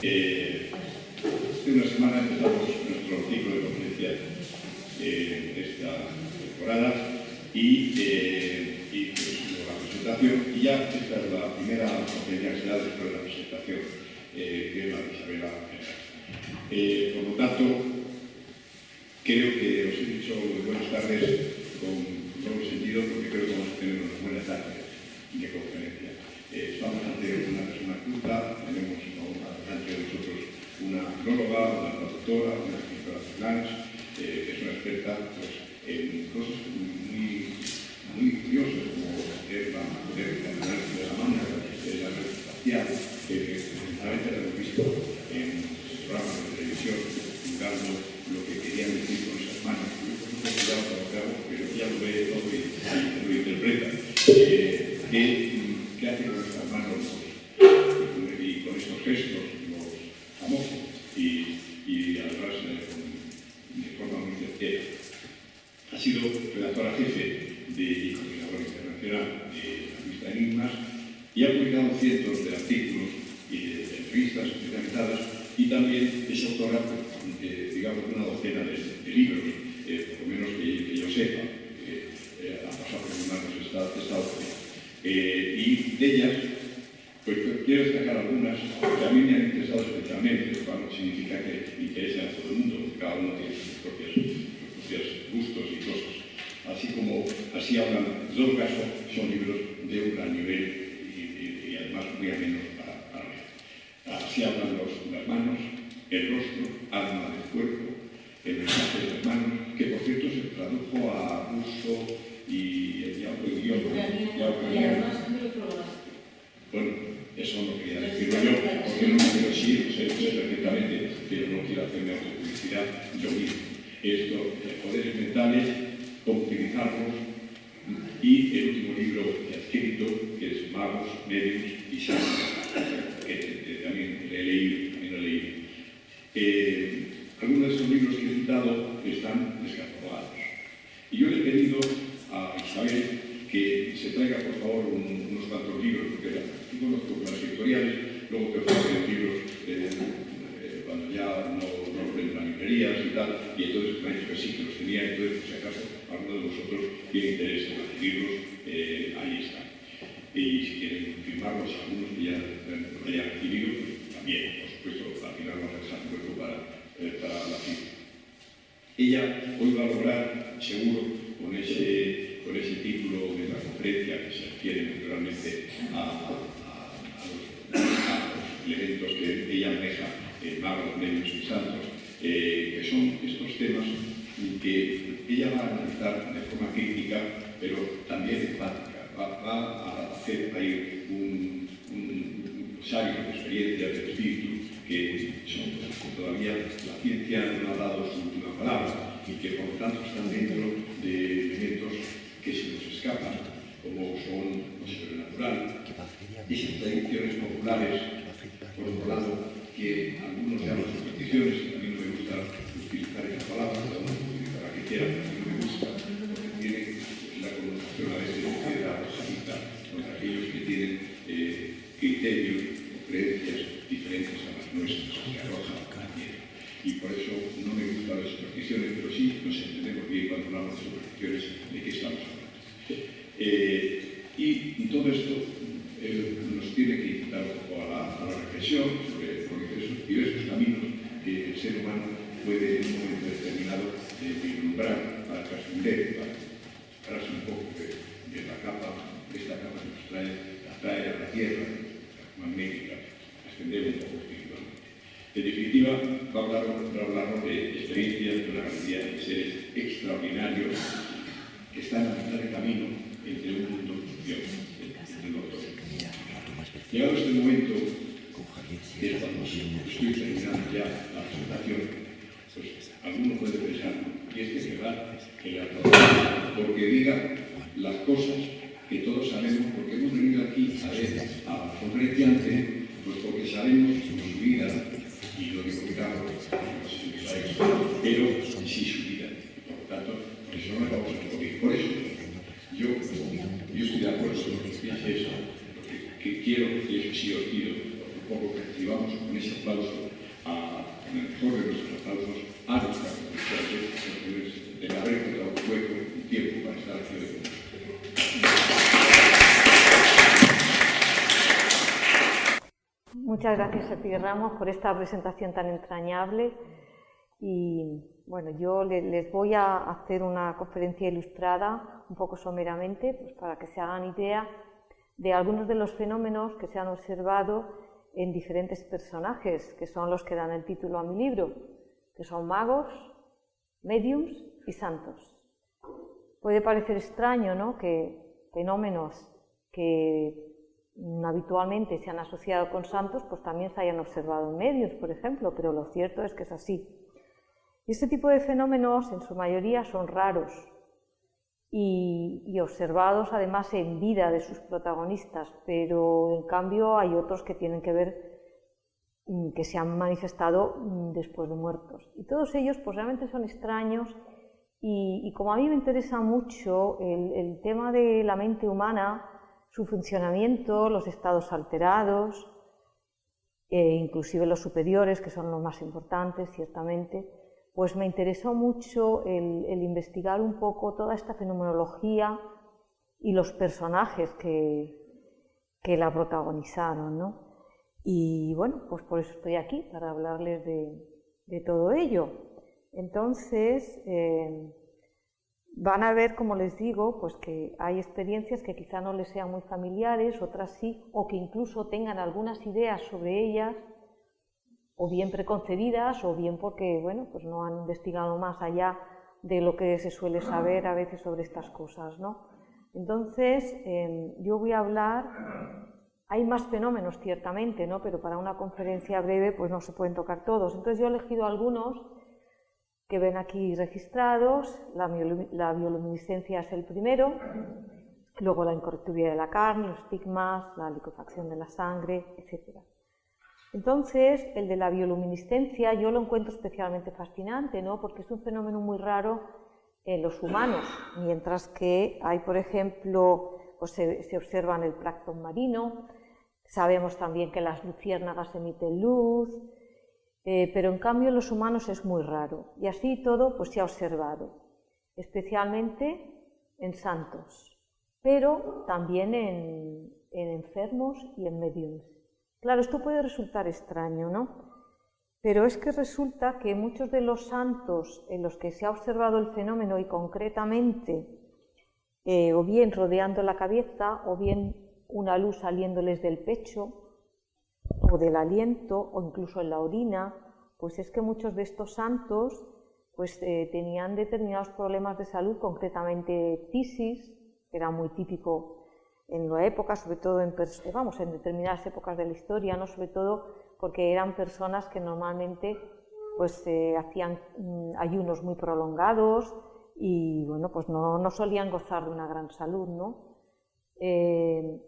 Hace una semana empezamos nuestro ciclo de conferencias esta temporada y pues, la presentación, y ya esta es la primera conferencia que se da después de la presentación, que es la de Isabela. Por lo tanto, creo que os he dicho buenas tardes con todo el sentido, porque creo que vamos a tener unas buenas tardes de conferencia. Estamos ante una persona culta, tenemos ante nosotros una filóloga, una traductora, una escritora freelance, que es una experta pues, en cosas muy curiosas, como es la análisis de la manga, la red espacial, que precisamente la hemos visto en programas de televisión, juzgando lo que querían decir con esas manos. Yo por supuesto cuidado con lo que hago, pero ya lo ve todo y lo interpreta. ¿Qué hace con estas manos y con estos gestos los famosos? Y además de forma muy certera. Ha sido redactora jefe y coordinadora internacional de la revista Enigmas y ha publicado cientos de artículos y de entrevistas especializadas, y también es autora, digamos, de una docena de libros, por lo menos que yo sepa, ha pasado por mis manos esta docena. Y de ellas, pues quiero destacar algunas que a mí me han interesado especialmente, lo cual no significa que interese a todo el mundo, cada uno tiene sus propios gustos y cosas. Así hablan, en todo caso, son libros de un gran nivel y además muy amenos para leer. Así hablan las manos, el rostro, alma del cuerpo, el mensaje de las manos, que por cierto se tradujo a ruso y bueno, eso no quería decirlo yo, porque no me quiero decir, sé perfectamente, pero no quiero hacerme autopublicidad yo mismo. Esto, poderes mentales, cómo utilizarlos, y el último libro que ha escrito, que es Magos, Medios y Santos, que también he leído. Algunos de estos libros que he citado están descatalogados. Y yo le he pedido a Isabel que se traiga, por favor, unos cuantos libros, porque yo conozco las editoriales, luego te ofrecen libros cuando ya no los venden en las librerías y tal, y entonces me han dicho que sí, que los tenía, entonces, por si acaso, alguno de vosotros tiene interés en adquirirlos, ahí están. Y si quieren firmarlos, algunos que ya hayan adquirido, pues, también, por supuesto, al final vamos a dejar un hueco para la firma. Ella hoy va a lograr, seguro, con ese título de la conferencia, que se refiere naturalmente a los elementos que ella maneja, Magos, Medios y Santos, que son estos temas que ella va a analizar de forma crítica, pero también empática. Va a hacer ahí un rosario de experiencias del espíritu, que son cosas que todavía la ciencia no ha dado su última palabra, y que por lo tanto están dentro de elementos que se nos escapan, como son lo sobrenatural, esas tradiciones populares, por otro lado, que algunos llaman supersticiones, a mí no me gusta utilizar esa palabra, cada uno puede utilizar la que quiera, pero a mí no me gusta, porque tiene la connotación a veces de la rosita, contra aquellos que tienen criterios o creencias diferentes a las nuestras, que arrojan la piedra. Y por eso no me gustan las supersticiones, pero sí nos entendemos bien cuando hablamos de supersticiones de qué estamos hablando. Y todo esto nos tiene que incitar un poco a la reflexión sobre esos diversos caminos que el ser humano puede en un momento determinado vislumbrar para trascender, para separarse un poco de la capa, de esta capa que nos atrae a la Tierra, magnética, ascender un poco espiritualmente. En definitiva, va a hablarnos de experiencias de una cantidad de seres extraordinarios que están a mitad de camino entre un mundo y otro, entre los dos. Llegado este momento, que es cuando estoy terminando ya la presentación, pues alguno puede pensar, y es que es verdad que le aplaudimos porque diga las cosas que todos sabemos, porque hemos venido aquí a ver a la conferenciante, pues porque sabemos su vida, y lo digo claro, pero sí su vida. Por lo tanto, por eso no nos vamos a discutir. Por eso, yo estoy de acuerdo con lo que piense eso, porque quiero, y eso sí os pido, por poco que recibamos con ese aplauso, en el mejor de nuestros aplausos, a nuestra profesora de haber encontrado hueco y tiempo para estar aquí hoy. Muchas gracias, Sergio Ramos, por esta presentación tan entrañable. Y bueno, yo les voy a hacer una conferencia ilustrada, un poco someramente, pues para que se hagan idea de algunos de los fenómenos que se han observado en diferentes personajes, que son los que dan el título a mi libro, que son magos, médiums y santos. Puede parecer extraño, ¿no?, que fenómenos que habitualmente se han asociado con santos, pues también se hayan observado en médiums, por ejemplo, pero lo cierto es que es así. Y este tipo de fenómenos, en su mayoría, son raros y observados además en vida de sus protagonistas, pero en cambio hay otros que tienen que ver, que se han manifestado después de muertos. Y todos ellos pues realmente son extraños y como a mí me interesa mucho el tema de la mente humana, su funcionamiento, los estados alterados, inclusive los superiores, que son los más importantes, ciertamente, pues me interesó mucho el investigar un poco toda esta fenomenología y los personajes que la protagonizaron, ¿no? Y bueno, pues por eso estoy aquí, para hablarles de todo ello. Entonces, van a ver, como les digo, pues que hay experiencias que quizá no les sean muy familiares, otras sí, o que incluso tengan algunas ideas sobre ellas, o bien preconcebidas, o bien porque, bueno, pues no han investigado más allá de lo que se suele saber a veces sobre estas cosas, ¿no? Entonces, yo voy a hablar, hay más fenómenos ciertamente, ¿no?, pero para una conferencia breve pues no se pueden tocar todos. Entonces yo he elegido algunos que ven aquí registrados. La bioluminiscencia es el primero, luego la incorruptibilidad de la carne, los estigmas, la liquefacción de la sangre, etc. Entonces, el de la bioluminiscencia yo lo encuentro especialmente fascinante, ¿no?, porque es un fenómeno muy raro en los humanos, mientras que hay, por ejemplo, pues se observa en el plancton marino, sabemos también que las luciérnagas emiten luz, pero en cambio en los humanos es muy raro, y así todo pues se ha observado, especialmente en santos, pero también en enfermos y en médiums. Claro, esto puede resultar extraño, ¿no? Pero es que resulta que muchos de los santos en los que se ha observado el fenómeno, y concretamente o bien rodeando la cabeza, o bien una luz saliéndoles del pecho, o del aliento, o incluso en la orina, pues es que muchos de estos santos pues, tenían determinados problemas de salud, concretamente tisis, que era muy típico en la época, sobre todo en determinadas épocas de la historia, ¿no?, sobre todo porque eran personas que normalmente pues, hacían ayunos muy prolongados y bueno, pues no solían gozar de una gran salud, ¿no?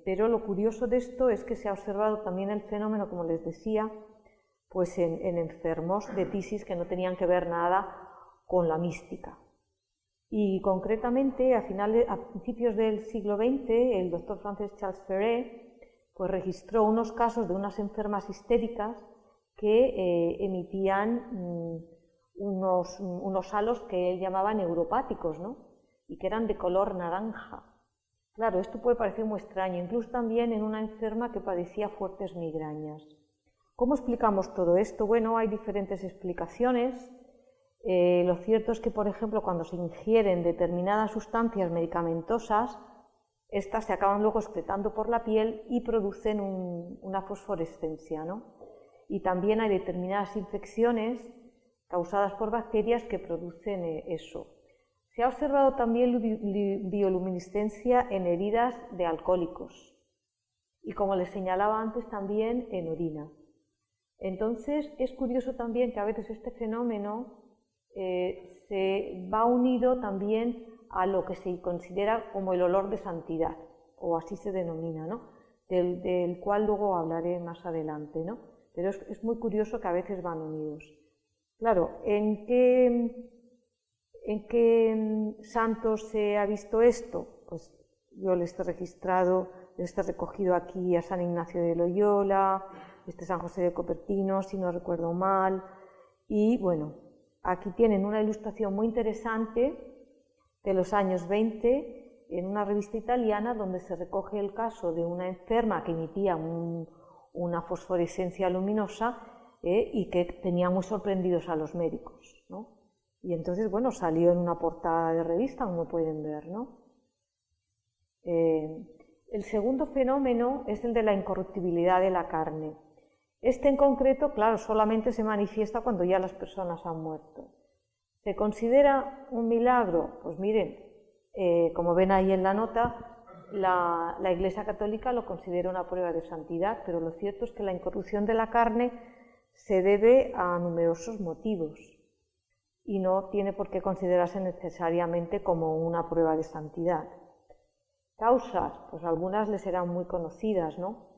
Pero lo curioso de esto es que se ha observado también el fenómeno, como les decía, pues en enfermos de tisis que no tenían que ver nada con la mística. Y concretamente, a principios del siglo XX, el doctor francés Charles Ferret pues registró unos casos de unas enfermas histéricas que emitían unos halos que él llamaba neuropáticos, ¿no?, y que eran de color naranja. Claro, esto puede parecer muy extraño, incluso también en una enferma que padecía fuertes migrañas. ¿Cómo explicamos todo esto? Bueno, hay diferentes explicaciones. Lo cierto es que, por ejemplo, cuando se ingieren determinadas sustancias medicamentosas, estas se acaban luego excretando por la piel y producen una fosforescencia, ¿no? Y también hay determinadas infecciones causadas por bacterias que producen eso. Se ha observado también bioluminiscencia en heridas de alcohólicos y, como les señalaba antes, también en orina. Entonces, es curioso también que a veces este fenómeno se va unido también a lo que se considera como el olor de santidad, o así se denomina, ¿no?, del cual luego hablaré más adelante, ¿no? Pero es muy curioso que a veces van unidos. Claro, ¿en qué santos se ha visto esto? Pues yo les he registrado este recogido aquí a San Ignacio de Loyola, este San José de Copertino, si no recuerdo mal, y bueno, aquí tienen una ilustración muy interesante de los años 20 en una revista italiana donde se recoge el caso de una enferma que emitía una fosforescencia luminosa y que tenía muy sorprendidos a los médicos, ¿no? Y entonces, bueno, salió en una portada de revista, como pueden ver, ¿no? El segundo fenómeno es el de la incorruptibilidad de la carne. Este en concreto, claro, solamente se manifiesta cuando ya las personas han muerto. ¿Se considera un milagro? Pues miren, como ven ahí en la nota, la Iglesia Católica lo considera una prueba de santidad, pero lo cierto es que la incorrupción de la carne se debe a numerosos motivos y no tiene por qué considerarse necesariamente como una prueba de santidad. Causas, pues algunas les serán muy conocidas, ¿no?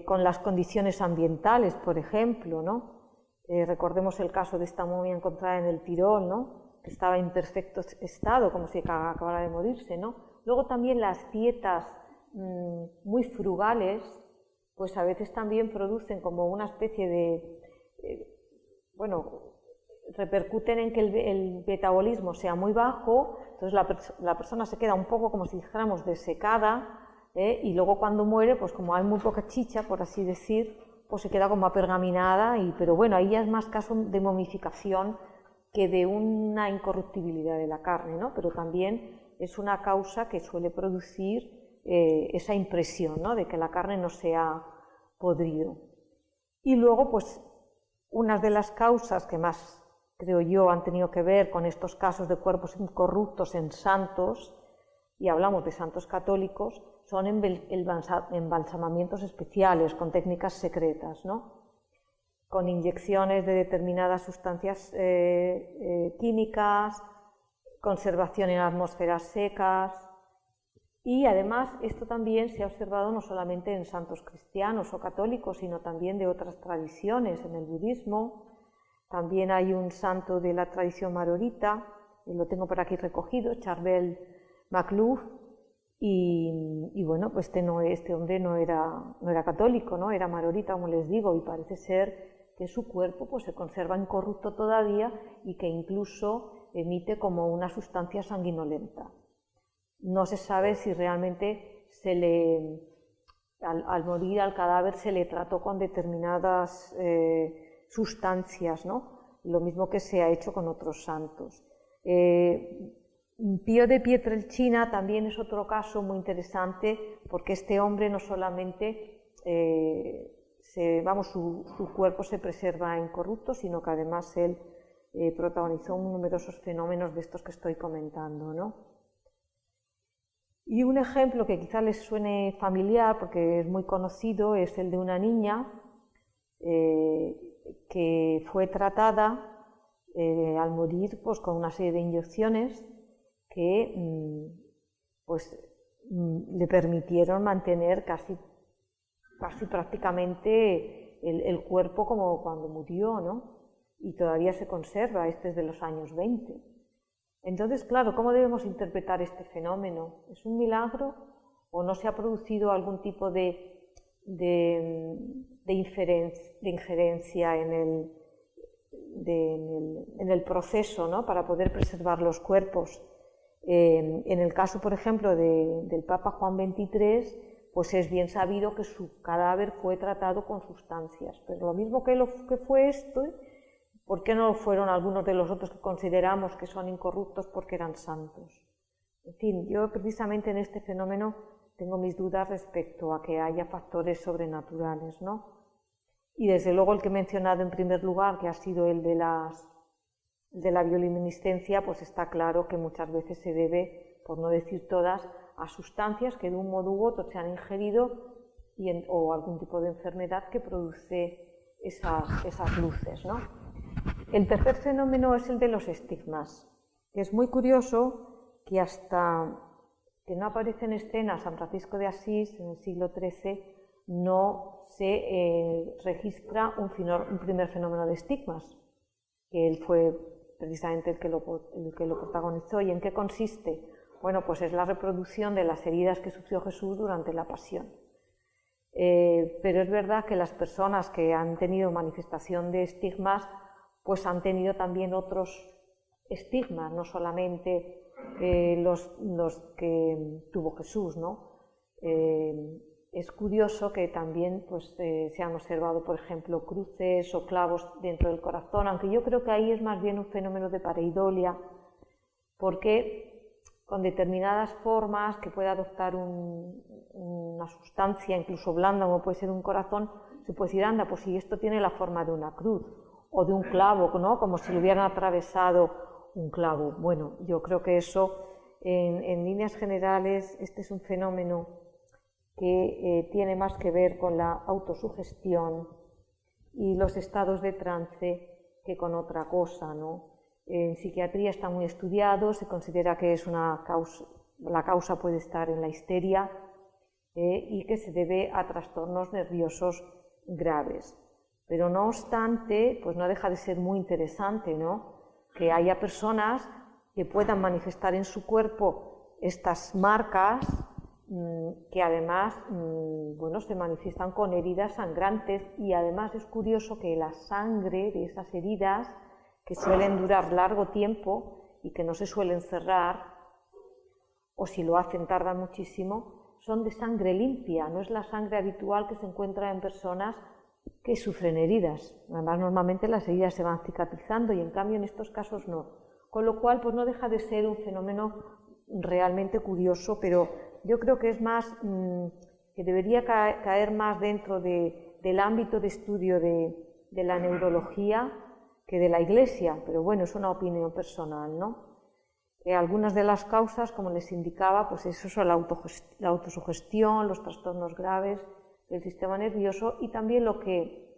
Con las condiciones ambientales, por ejemplo, ¿no? Recordemos el caso de esta momia encontrada en el Tirol, ¿no? Que estaba en perfecto estado, como si acabara de morirse, ¿no? Luego también las dietas muy frugales, pues a veces también producen como una especie de, bueno, repercuten en que el metabolismo sea muy bajo, entonces la persona se queda un poco como si dijéramos desecada, y luego cuando muere, pues como hay muy poca chicha, por así decir, pues se queda como apergaminada, pero bueno, ahí ya es más caso de momificación que de una incorruptibilidad de la carne, ¿no? Pero también es una causa que suele producir esa impresión, ¿no? De que la carne no se ha podrido. Y luego, pues, unas de las causas que más, creo yo, han tenido que ver con estos casos de cuerpos incorruptos en santos, y hablamos de santos católicos, son embalsamamientos especiales con técnicas secretas, ¿no? Con inyecciones de determinadas sustancias químicas, conservación en atmósferas secas, y además esto también se ha observado no solamente en santos cristianos o católicos, sino también de otras tradiciones, en el budismo. También hay un santo de la tradición marorita, lo tengo por aquí recogido, Charbel MacLuth, y bueno, pues este hombre no era católico, ¿no? Era marorita, como les digo, y parece ser que su cuerpo pues, se conserva incorrupto todavía y que incluso emite como una sustancia sanguinolenta. No se sabe si realmente al morir al cadáver se le trató con determinadas sustancias, ¿no? Lo mismo que se ha hecho con otros santos. Pío de Pietrelcina también es otro caso muy interesante porque este hombre no solamente su cuerpo se preserva incorrupto, sino que además él protagonizó numerosos fenómenos de estos que estoy comentando, ¿no? Y un ejemplo que quizá les suene familiar porque es muy conocido es el de una niña que fue tratada al morir pues, con una serie de inyecciones que le permitieron mantener casi prácticamente el cuerpo como cuando murió, ¿no? Y todavía se conserva, este es de los años 20. Entonces, claro, ¿cómo debemos interpretar este fenómeno? ¿Es un milagro o no se ha producido algún tipo de injerencia en el proceso, ¿no? Para poder preservar los cuerpos? En el caso, por ejemplo, del Papa Juan XXIII, pues es bien sabido que su cadáver fue tratado con sustancias, pero lo mismo que fue esto, ¿por qué no lo fueron algunos de los otros que consideramos que son incorruptos porque eran santos? En fin, yo precisamente en este fenómeno tengo mis dudas respecto a que haya factores sobrenaturales, ¿no? Y desde luego el que he mencionado en primer lugar, que ha sido el de la bioluminiscencia, pues está claro que muchas veces se debe, por no decir todas, a sustancias que de un modo u otro se han ingerido o algún tipo de enfermedad que produce esas luces, ¿no? El tercer fenómeno es el de los estigmas, que es muy curioso que hasta que no aparece en escena San Francisco de Asís en el siglo XIII no se registra un primer fenómeno de estigmas, que él fue precisamente el que lo protagonizó. ¿Y en qué consiste? Bueno, pues es la reproducción de las heridas que sufrió Jesús durante la pasión. Pero es verdad que las personas que han tenido manifestación de estigmas, pues han tenido también otros estigmas, no solamente los que tuvo Jesús, ¿no? Es curioso que también pues, se han observado, por ejemplo, cruces o clavos dentro del corazón, aunque yo creo que ahí es más bien un fenómeno de pareidolia, porque con determinadas formas que puede adoptar una sustancia, incluso blanda, como puede ser un corazón, se puede decir, anda, pues si esto tiene la forma de una cruz o de un clavo, ¿no? Como si le hubieran atravesado un clavo. Bueno, yo creo que eso, en líneas generales, este es un fenómeno que tiene más que ver con la autosugestión y los estados de trance que con otra cosa, ¿no? En psiquiatría está muy estudiado, se considera que es la causa puede estar en la histeria y que se debe a trastornos nerviosos graves. Pero no obstante, pues no deja de ser muy interesante, ¿no? Que haya personas que puedan manifestar en su cuerpo estas marcas que además bueno, se manifiestan con heridas sangrantes, y además es curioso que la sangre de esas heridas, que suelen durar largo tiempo y que no se suelen cerrar, o si lo hacen tardan muchísimo, son de sangre limpia, no es la sangre habitual que se encuentra en personas que sufren heridas. Además, normalmente las heridas se van cicatrizando y en cambio en estos casos no. Con lo cual, pues no deja de ser un fenómeno realmente curioso, pero yo creo que es más, que debería caer más dentro del ámbito de estudio de la neurología que de la Iglesia, pero bueno, es una opinión personal, ¿no? Algunas de las causas, como les indicaba, pues eso son la autosugestión, los trastornos graves del sistema nervioso y también lo que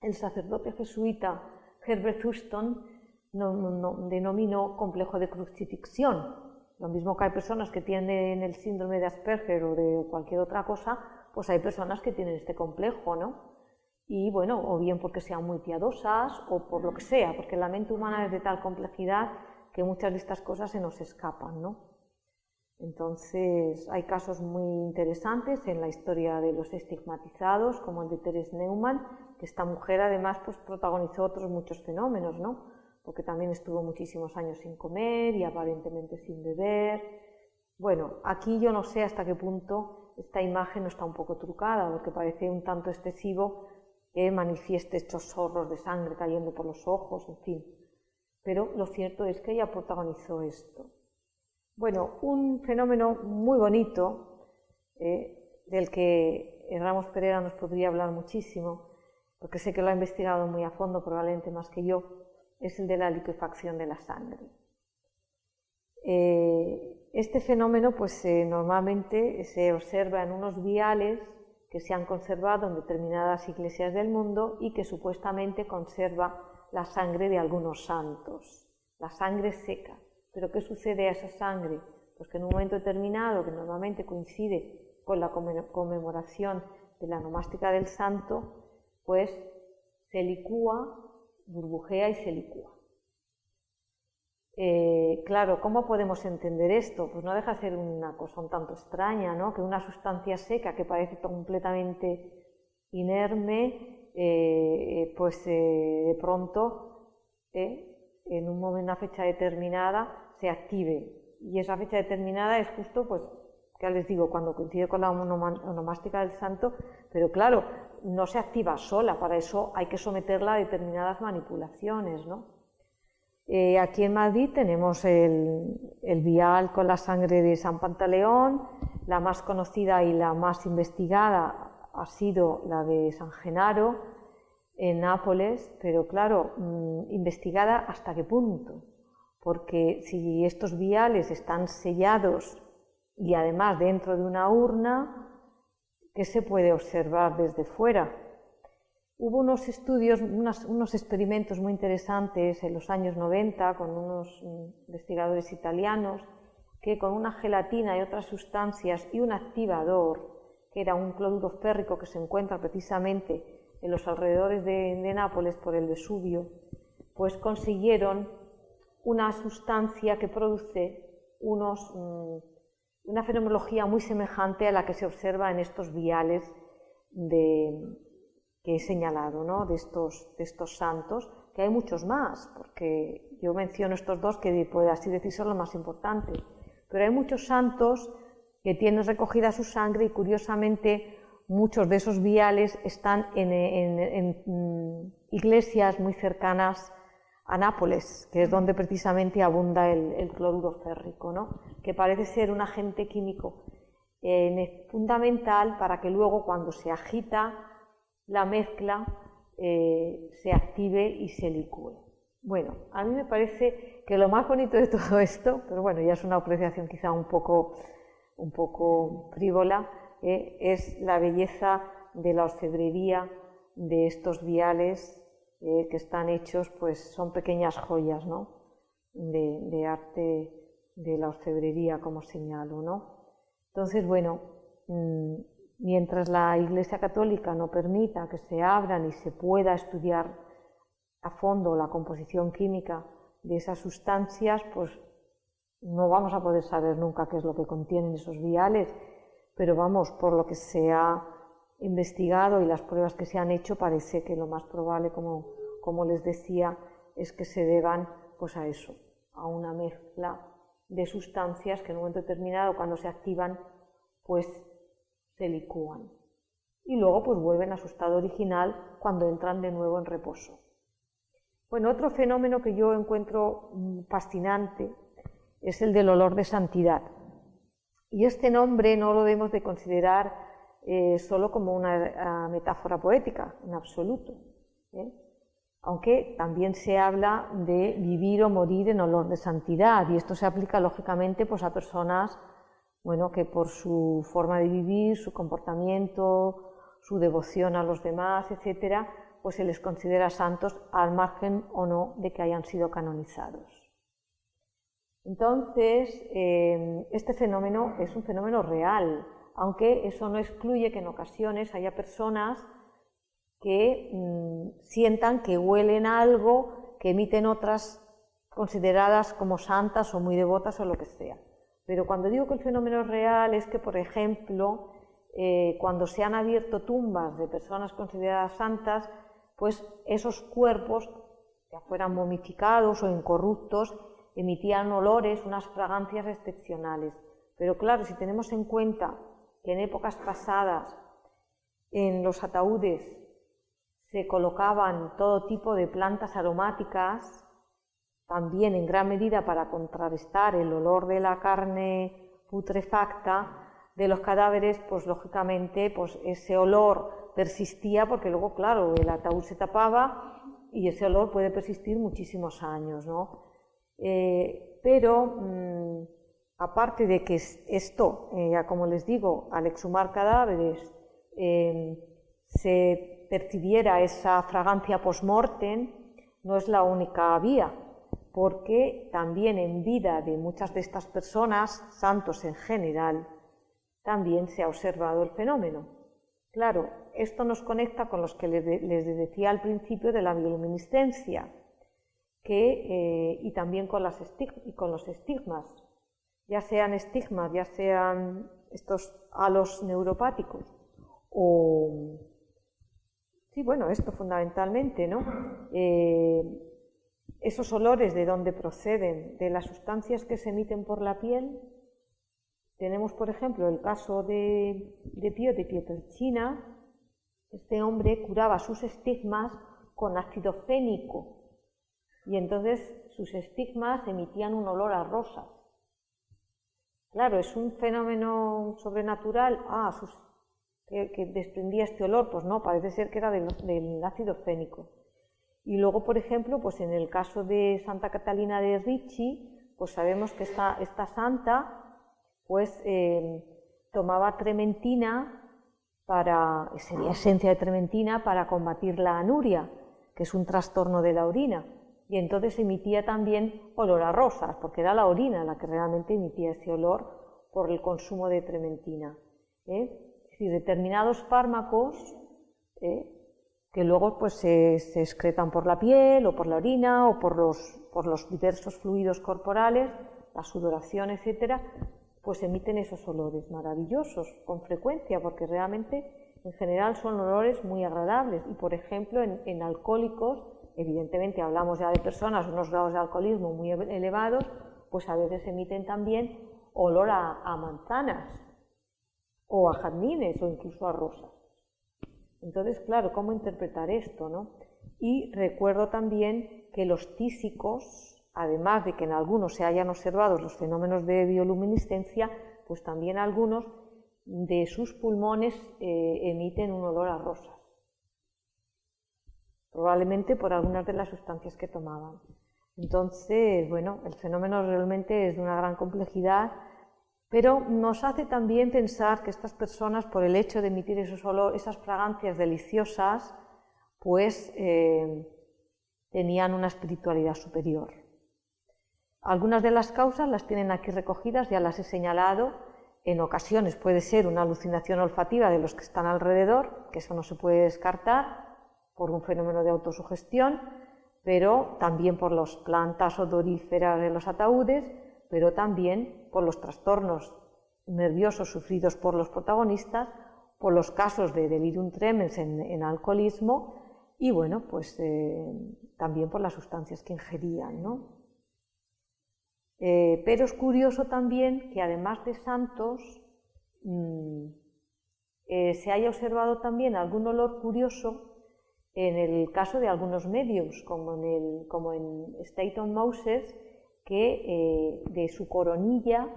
el sacerdote jesuita Herbert Huston denominó complejo de crucifixión. Lo mismo que hay personas que tienen el síndrome de Asperger o de cualquier otra cosa, pues hay personas que tienen este complejo, ¿no? Y bueno, o bien porque sean muy piadosas o por lo que sea, porque la mente humana es de tal complejidad que muchas de estas cosas se nos escapan, ¿no? Entonces, hay casos muy interesantes en la historia de los estigmatizados, como el de Therese Neumann, que esta mujer además pues, protagonizó otros muchos fenómenos, ¿no? Porque también estuvo muchísimos años sin comer y aparentemente sin beber. Bueno, aquí yo no sé hasta qué punto esta imagen no está un poco trucada, porque parece un tanto excesivo que manifieste estos chorros de sangre cayendo por los ojos, en fin. Pero lo cierto es que ella protagonizó esto. Bueno, un fenómeno muy bonito, del que Ramos Pereira nos podría hablar muchísimo, porque sé que lo ha investigado muy a fondo, probablemente más que yo, es el de la liquefacción de la sangre. Este fenómeno pues, normalmente se observa en unos viales que se han conservado en determinadas iglesias del mundo y que supuestamente conserva la sangre de algunos santos, la sangre seca. ¿Pero qué sucede a esa sangre? Pues que en un momento determinado, que normalmente coincide con la conmemoración de la nomástica del santo, pues se licúa, burbujea y se licúa. Claro, ¿cómo podemos entender esto? Pues no deja de ser una cosa un tanto extraña, ¿no? Que una sustancia seca que parece completamente inerme, pues de pronto, en una fecha determinada, se active. Y esa fecha determinada es justo, pues, ya les digo, cuando coincide con la onomástica del santo, pero claro, no se activa sola, para eso hay que someterla a determinadas manipulaciones, ¿no? Aquí en Madrid tenemos el vial con la sangre de San Pantaleón. La más conocida y la más investigada ha sido la de San Genaro en Nápoles, pero claro, investigada hasta qué punto, porque si estos viales están sellados y además dentro de una urna, ¿qué se puede observar desde fuera? Hubo unos estudios, unos experimentos muy interesantes en los años 90 con unos investigadores italianos que con una gelatina y otras sustancias y un activador, que era un cloruro férrico que se encuentra precisamente en los alrededores de Nápoles por el Vesubio, pues consiguieron una sustancia que produce una fenomenología muy semejante a la que se observa en estos viales que he señalado, ¿no? de estos santos, que hay muchos más, porque yo menciono estos dos que puede así decir son los más importantes, pero hay muchos santos que tienen recogida su sangre y curiosamente muchos de esos viales están en iglesias muy cercanas a Nápoles, que es donde precisamente abunda el cloruro férrico, ¿no? Que parece ser un agente químico fundamental para que luego cuando se agita la mezcla se active y se licúe. Bueno, a mí me parece que lo más bonito de todo esto, pero bueno, ya es una apreciación quizá un poco frívola, es la belleza de la orfebrería de estos viales que están hechos, pues son pequeñas joyas, ¿no? de arte de la orfebrería, como señalo, ¿no? Entonces, bueno, mientras la Iglesia Católica no permita que se abran y se pueda estudiar a fondo la composición química de esas sustancias, pues no vamos a poder saber nunca qué es lo que contienen esos viales, pero vamos, por lo que se ha investigado y las pruebas que se han hecho, parece que lo más probable, como les decía, es que se deban pues a eso, a una mezcla de sustancias que en un momento determinado, cuando se activan, pues se licúan y luego pues vuelven a su estado original cuando entran de nuevo en reposo. Bueno, otro fenómeno que yo encuentro fascinante es el del olor de santidad. Y este nombre no lo debemos de considerar solo como una metáfora poética, en absoluto, aunque también se habla de vivir o morir en olor de santidad, y esto se aplica lógicamente pues, a personas que por su forma de vivir, su comportamiento, su devoción a los demás, etcétera, pues se les considera santos al margen o no de que hayan sido canonizados. Entonces, este fenómeno es un fenómeno real, aunque eso no excluye que en ocasiones haya personas que sientan que huelen a algo que emiten otras consideradas como santas o muy devotas o lo que sea. Pero cuando digo que el fenómeno es real es que, por ejemplo, cuando se han abierto tumbas de personas consideradas santas, pues esos cuerpos, ya fueran momificados o incorruptos, emitían olores, unas fragancias excepcionales. Pero claro, si tenemos en cuenta que en épocas pasadas en los ataúdes se colocaban todo tipo de plantas aromáticas, también en gran medida para contrarrestar el olor de la carne putrefacta de los cadáveres, pues lógicamente pues ese olor persistía porque luego, claro, el ataúd se tapaba y ese olor puede persistir muchísimos años, ¿no? Pero aparte de que esto, como les digo, al exhumar cadáveres se percibiera esa fragancia post-mortem, no es la única vía, porque también en vida de muchas de estas personas, santos en general, también se ha observado el fenómeno. Claro, esto nos conecta con los que les decía al principio de la bioluminiscencia, y también con los estigmas, ya sean estigmas, ya sean estos halos neuropáticos, o sí, bueno, esto fundamentalmente, ¿no? Esos olores de dónde proceden, de las sustancias que se emiten por la piel. Tenemos, por ejemplo, el caso de Pío de Pietrelcina. Este hombre curaba sus estigmas con ácido fénico y entonces sus estigmas emitían un olor a rosas. Claro, es un fenómeno sobrenatural, que desprendía este olor, pues no, parece ser que era del ácido fénico. Y luego, por ejemplo, pues en el caso de Santa Catalina de Ricci, pues sabemos que esta santa pues tomaba trementina sería esencia de trementina para combatir la anuria, que es un trastorno de la orina, y entonces emitía también olor a rosas, porque era la orina la que realmente emitía ese olor por el consumo de trementina. Es decir, determinados fármacos que luego pues se excretan por la piel o por la orina o por los diversos fluidos corporales, la sudoración, etcétera, pues emiten esos olores maravillosos con frecuencia, porque realmente en general son olores muy agradables. Y por ejemplo en alcohólicos, evidentemente hablamos ya de personas con unos grados de alcoholismo muy elevados, pues a veces emiten también olor a manzanas o a jazmines o incluso a rosas. Entonces, claro, ¿cómo interpretar esto, no? Y recuerdo también que los tísicos, además de que en algunos se hayan observado los fenómenos de bioluminiscencia, pues también algunos de sus pulmones emiten un olor a rosas, probablemente por algunas de las sustancias que tomaban. Entonces, bueno, el fenómeno realmente es de una gran complejidad, pero nos hace también pensar que estas personas, por el hecho de emitir esos olores, esas fragancias deliciosas, pues tenían una espiritualidad superior. Algunas de las causas las tienen aquí recogidas, ya las he señalado. En ocasiones puede ser una alucinación olfativa de los que están alrededor, que eso no se puede descartar por un fenómeno de autosugestión, pero también por las plantas odoríferas de los ataúdes, pero también por los trastornos nerviosos sufridos por los protagonistas, por los casos de delirium tremens en alcoholismo y, bueno, pues también por las sustancias que ingerían, ¿no? Pero es curioso también que además de santos se haya observado también algún olor curioso en el caso de algunos mediums, como en Staton Moses, que de su coronilla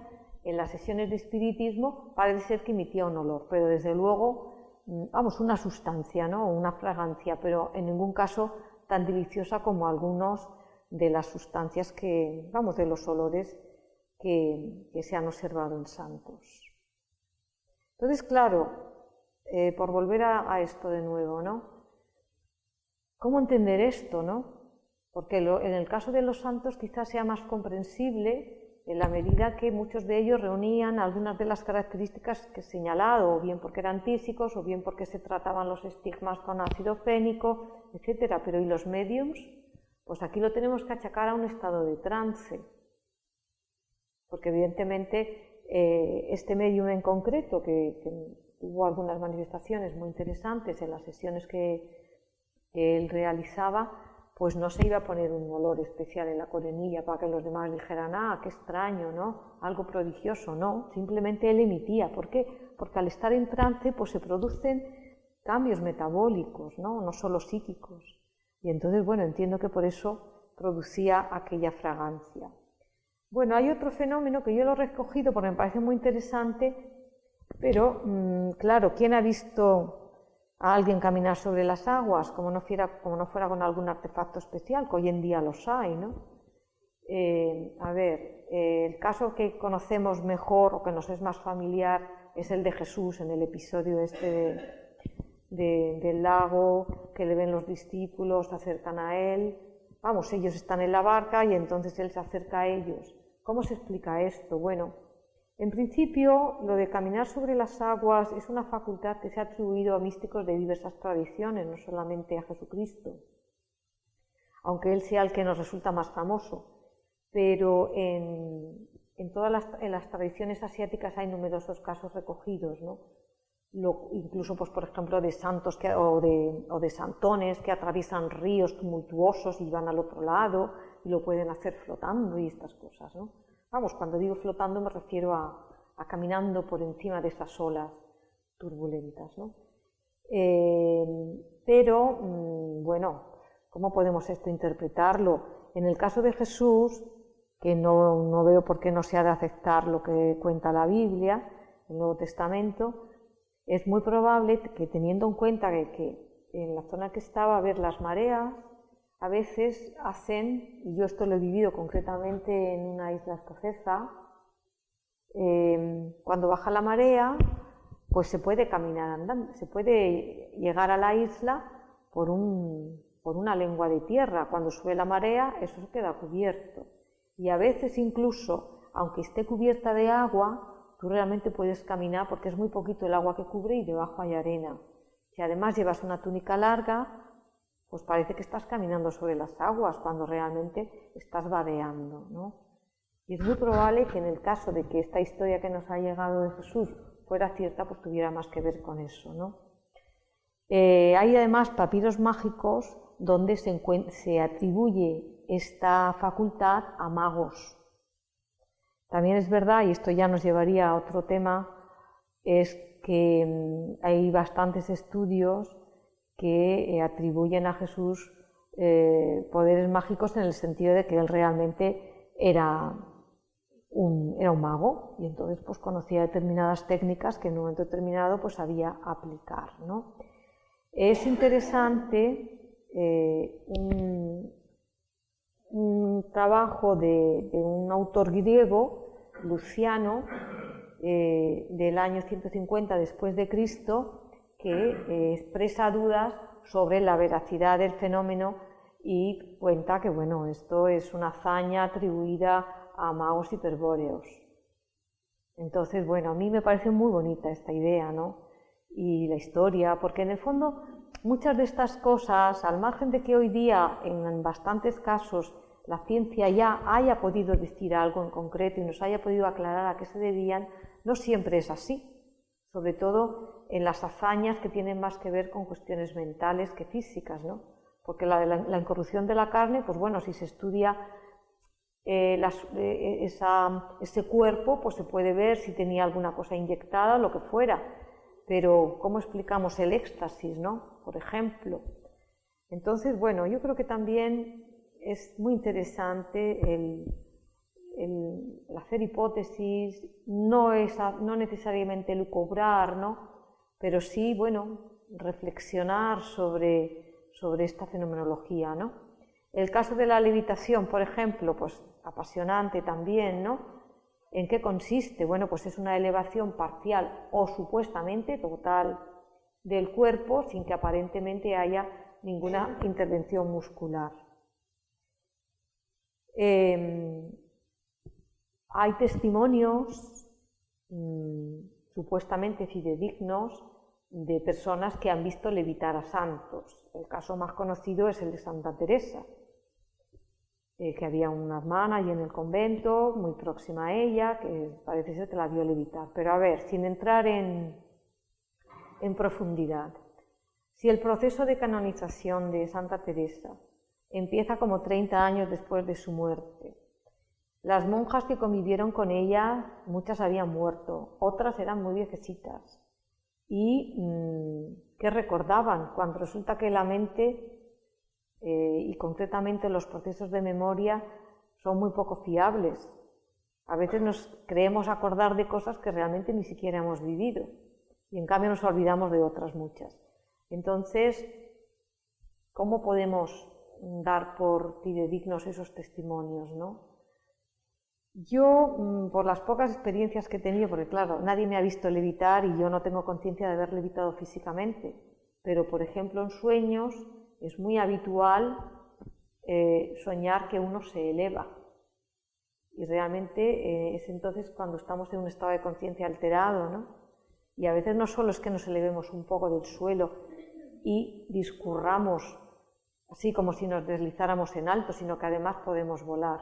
en las sesiones de espiritismo parece ser que emitía un olor, pero desde luego, vamos, una sustancia, ¿no? Una fragancia, pero en ningún caso tan deliciosa como algunos de las sustancias que, vamos, de los olores que se han observado en santos. Entonces, claro, por volver a esto de nuevo, ¿no? ¿Cómo entender esto, no? Porque en el caso de los santos quizás sea más comprensible en la medida que muchos de ellos reunían algunas de las características que he señalado, o bien porque eran tísicos, o bien porque se trataban los estigmas con ácido fénico, etc. Pero ¿y los médiums? Pues aquí lo tenemos que achacar a un estado de trance, porque evidentemente este médium en concreto, que hubo algunas manifestaciones muy interesantes en las sesiones que él realizaba, pues no se iba a poner un olor especial en la coronilla para que los demás dijeran, ah, qué extraño, ¿no? Algo prodigioso, no, simplemente él emitía. ¿Por qué? Porque al estar en trance pues se producen cambios metabólicos, ¿no? No solo psíquicos. Y entonces, bueno, entiendo que por eso producía aquella fragancia. Bueno, hay otro fenómeno que yo lo he recogido porque me parece muy interesante, pero claro, ¿quién ha visto a alguien caminar sobre las aguas como no fuera con algún artefacto especial, que hoy en día los hay, ¿no? El caso que conocemos mejor o que nos es más familiar es el de Jesús en el episodio este del lago, que le ven los discípulos, se acercan a él, vamos, ellos están en la barca y entonces él se acerca a ellos. ¿Cómo se explica esto? Bueno, en principio, lo de caminar sobre las aguas es una facultad que se ha atribuido a místicos de diversas tradiciones, no solamente a Jesucristo, aunque él sea el que nos resulta más famoso. Pero en las tradiciones asiáticas hay numerosos casos recogidos, ¿no? Incluso, pues, por ejemplo, de santos o de santones que atraviesan ríos tumultuosos y van al otro lado y lo pueden hacer flotando y estas cosas, ¿no? Vamos, cuando digo flotando me refiero a caminando por encima de esas olas turbulentas, ¿no? Bueno, ¿cómo podemos esto interpretarlo? En el caso de Jesús, que no veo por qué no se ha de aceptar lo que cuenta la Biblia, el Nuevo Testamento, es muy probable que, teniendo en cuenta que en la zona que estaba, a ver, las mareas a veces hacen, y yo esto lo he vivido concretamente en una isla escocesa, cuando baja la marea, pues se puede caminar andando, se puede llegar a la isla por una lengua de tierra. Cuando sube la marea, eso se queda cubierto. Y a veces incluso, aunque esté cubierta de agua, tú realmente puedes caminar porque es muy poquito el agua que cubre y debajo hay arena. Si además llevas una túnica larga, pues parece que estás caminando sobre las aguas cuando realmente estás vadeando, ¿no? Y es muy probable que en el caso de que esta historia que nos ha llegado de Jesús fuera cierta, pues tuviera más que ver con eso, ¿no? Hay además papiros mágicos donde se atribuye esta facultad a magos. También es verdad, y esto ya nos llevaría a otro tema, es que hay bastantes estudios que atribuyen a Jesús poderes mágicos en el sentido de que él realmente era un mago y entonces pues conocía determinadas técnicas que en un momento determinado pues sabía aplicar, ¿no? Es interesante un trabajo de un autor griego, Luciano, del año 150 después de Cristo, que expresa dudas sobre la veracidad del fenómeno y cuenta que bueno, esto es una hazaña atribuida a magos hiperbóreos. Entonces, bueno, a mí me parece muy bonita esta idea, ¿no? Y la historia, porque en el fondo muchas de estas cosas, al margen de que hoy día en bastantes casos la ciencia ya haya podido decir algo en concreto y nos haya podido aclarar a qué se debían, no siempre es así, sobre todo en las hazañas que tienen más que ver con cuestiones mentales que físicas, ¿no? Porque la incorrupción de la carne, pues bueno, si se estudia ese cuerpo, pues se puede ver si tenía alguna cosa inyectada, lo que fuera, pero ¿cómo explicamos el éxtasis, ¿no? Por ejemplo. Entonces, bueno, yo creo que también es muy interesante el hacer hipótesis, no necesariamente lucubrar, ¿no? Pero sí, bueno, reflexionar sobre esta fenomenología, ¿no? El caso de la levitación, por ejemplo, pues apasionante también, ¿no? ¿En qué consiste? Bueno, pues es una elevación parcial o supuestamente total del cuerpo sin que aparentemente haya ninguna intervención muscular. Hay testimonios supuestamente fidedignos de personas que han visto levitar a santos. El caso más conocido es el de Santa Teresa, que había una hermana allí en el convento, muy próxima a ella, que parece ser que la vio levitar. Pero a ver, sin entrar en profundidad, si el proceso de canonización de Santa Teresa empieza como 30 años después de su muerte, las monjas que convivieron con ella, muchas habían muerto, otras eran muy viejecitas. Y ¿qué recordaban? Cuando resulta que la mente y concretamente los procesos de memoria son muy poco fiables. A veces nos creemos acordar de cosas que realmente ni siquiera hemos vivido y en cambio nos olvidamos de otras muchas. Entonces, ¿cómo podemos dar por fidedignos esos testimonios, ¿no? Yo, por las pocas experiencias que he tenido, porque claro, nadie me ha visto levitar y yo no tengo conciencia de haber levitado físicamente, pero por ejemplo en sueños es muy habitual soñar que uno se eleva y realmente es entonces cuando estamos en un estado de conciencia alterado, ¿no? Y a veces no solo es que nos elevemos un poco del suelo y discurramos así como si nos deslizáramos en alto, sino que además podemos volar.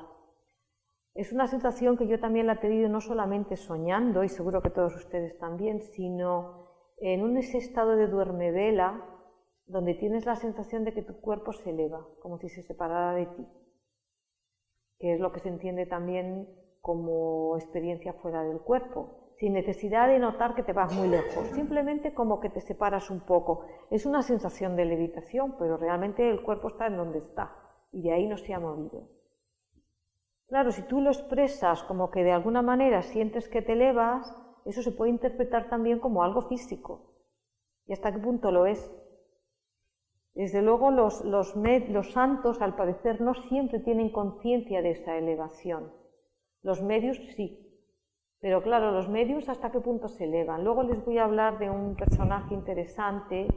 Es una sensación que yo también la he tenido no solamente soñando, y seguro que todos ustedes también, sino en ese estado de duermevela donde tienes la sensación de que tu cuerpo se eleva, como si se separara de ti, que es lo que se entiende también como experiencia fuera del cuerpo, sin necesidad de notar que te vas muy lejos, simplemente como que te separas un poco. Es una sensación de levitación, pero realmente el cuerpo está en donde está y de ahí no se ha movido. Claro, si tú lo expresas como que de alguna manera sientes que te elevas, eso se puede interpretar también como algo físico. ¿Y hasta qué punto lo es? Desde luego los santos, al parecer, no siempre tienen conciencia de esa elevación. Los medios sí, pero claro, los medios hasta qué punto se elevan. Luego les voy a hablar de un personaje interesante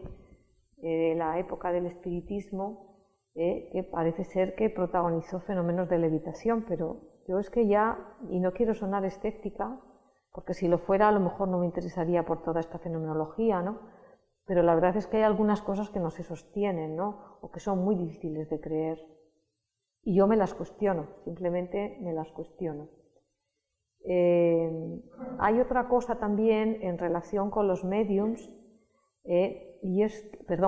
de la época del espiritismo, que parece ser que protagonizó fenómenos de levitación, pero yo es que ya, y no quiero sonar escéptica, porque si lo fuera a lo mejor no me interesaría por toda esta fenomenología, ¿no? Pero la verdad es que hay algunas cosas que no se sostienen, ¿no? O que son muy difíciles de creer. Y yo me las cuestiono, simplemente me las cuestiono. Hay otra cosa también en relación con los mediums,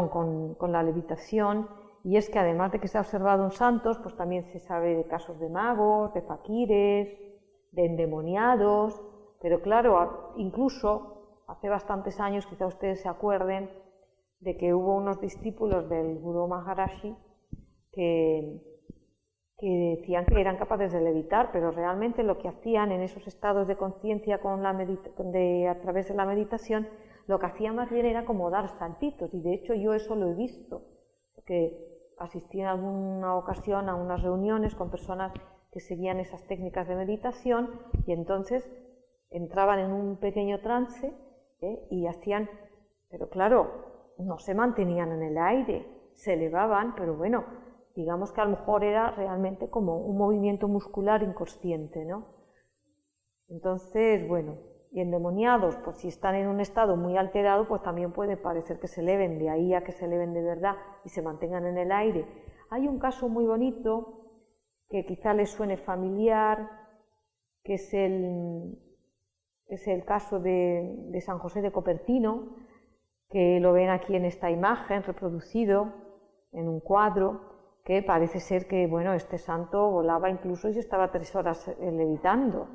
con la levitación, y es que además de que se ha observado en santos, pues también se sabe de casos de magos, de faquires, de endemoniados, pero claro, incluso hace bastantes años, quizá ustedes se acuerden, de que hubo unos discípulos del Guru Maharaji que decían que eran capaces de levitar, pero realmente lo que hacían en esos estados de conciencia a través de la meditación, lo que hacían más bien era como dar saltitos, y de hecho yo eso lo he visto, porque asistí en alguna ocasión a unas reuniones con personas que seguían esas técnicas de meditación, y entonces entraban en un pequeño trance y hacían, pero claro, no se mantenían en el aire, se elevaban, pero bueno, digamos que a lo mejor era realmente como un movimiento muscular inconsciente, ¿no? Entonces, bueno, y endemoniados, pues si están en un estado muy alterado, pues también puede parecer que se eleven, de ahí a que se eleven de verdad y se mantengan en el aire. Hay un caso muy bonito, que quizá les suene familiar, que es el caso de San José de Copertino, que lo ven aquí en esta imagen, reproducido en un cuadro, que parece ser que, bueno, este santo volaba incluso y se estaba 3 horas levitando.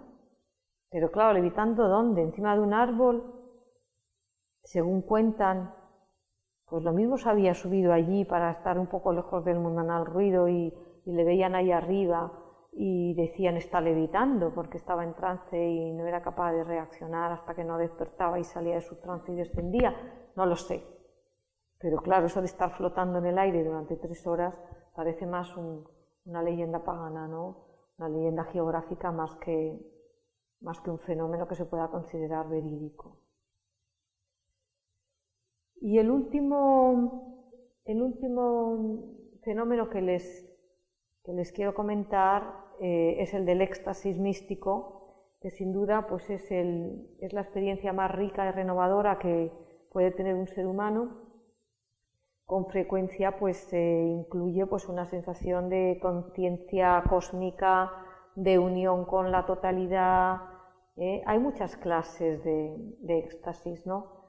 Pero claro, ¿levitando dónde? ¿Encima de un árbol? Según cuentan, pues lo mismo se había subido allí para estar un poco lejos del mundanal ruido y le veían ahí arriba y decían está levitando porque estaba en trance y no era capaz de reaccionar hasta que no despertaba y salía de su trance y descendía. No lo sé. Pero claro, eso de estar flotando en el aire durante 3 horas parece más una leyenda pagana, ¿no? Una leyenda geográfica más que un fenómeno que se pueda considerar verídico. Y el último fenómeno que les quiero comentar es el del éxtasis místico, que sin duda pues es la experiencia más rica y renovadora que puede tener un ser humano. Con frecuencia pues incluye pues una sensación de conciencia cósmica, de unión con la totalidad. Hay muchas clases de éxtasis, ¿no?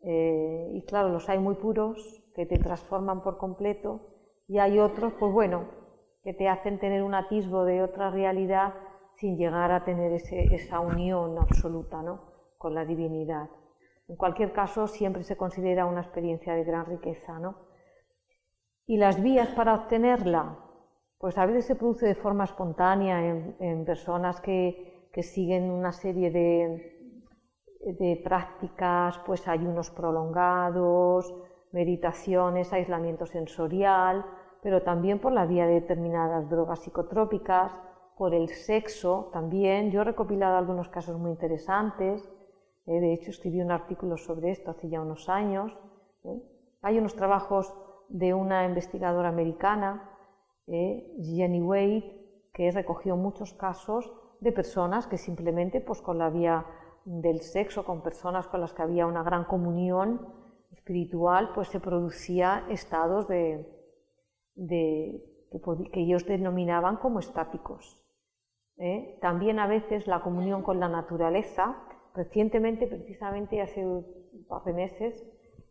Y claro, los hay muy puros, que te transforman por completo, y hay otros, pues bueno, que te hacen tener un atisbo de otra realidad sin llegar a tener esa unión absoluta, ¿no?, con la divinidad. En cualquier caso, siempre se considera una experiencia de gran riqueza, ¿no? Y las vías para obtenerla, pues a veces se produce de forma espontánea en personas que siguen una serie de prácticas, pues ayunos prolongados, meditaciones, aislamiento sensorial, pero también por la vía de determinadas drogas psicotrópicas, por el sexo también. Yo he recopilado algunos casos muy interesantes, de hecho escribí un artículo sobre esto hace ya unos años. Hay unos trabajos de una investigadora americana, Jenny Wade, que recogió muchos casos de personas que simplemente pues con la vía del sexo, con personas con las que había una gran comunión espiritual, pues se producía estados que ellos denominaban como estáticos. También a veces la comunión con la naturaleza. Recientemente, precisamente hace un par de meses,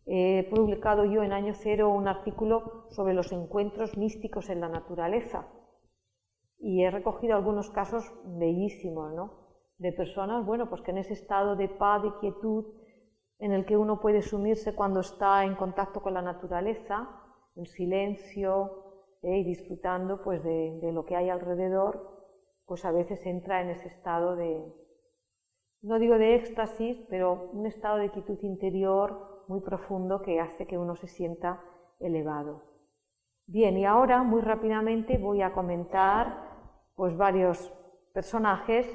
he publicado yo en Año Cero un artículo sobre los encuentros místicos en la naturaleza y he recogido algunos casos bellísimos, ¿no?, de personas, bueno, pues que en ese estado de paz, de quietud, en el que uno puede sumirse cuando está en contacto con la naturaleza, en silencio, y disfrutando pues de lo que hay alrededor, pues a veces entra en ese estado no digo de éxtasis, pero un estado de quietud interior muy profundo que hace que uno se sienta elevado. Bien, y ahora muy rápidamente voy a comentar pues varios personajes,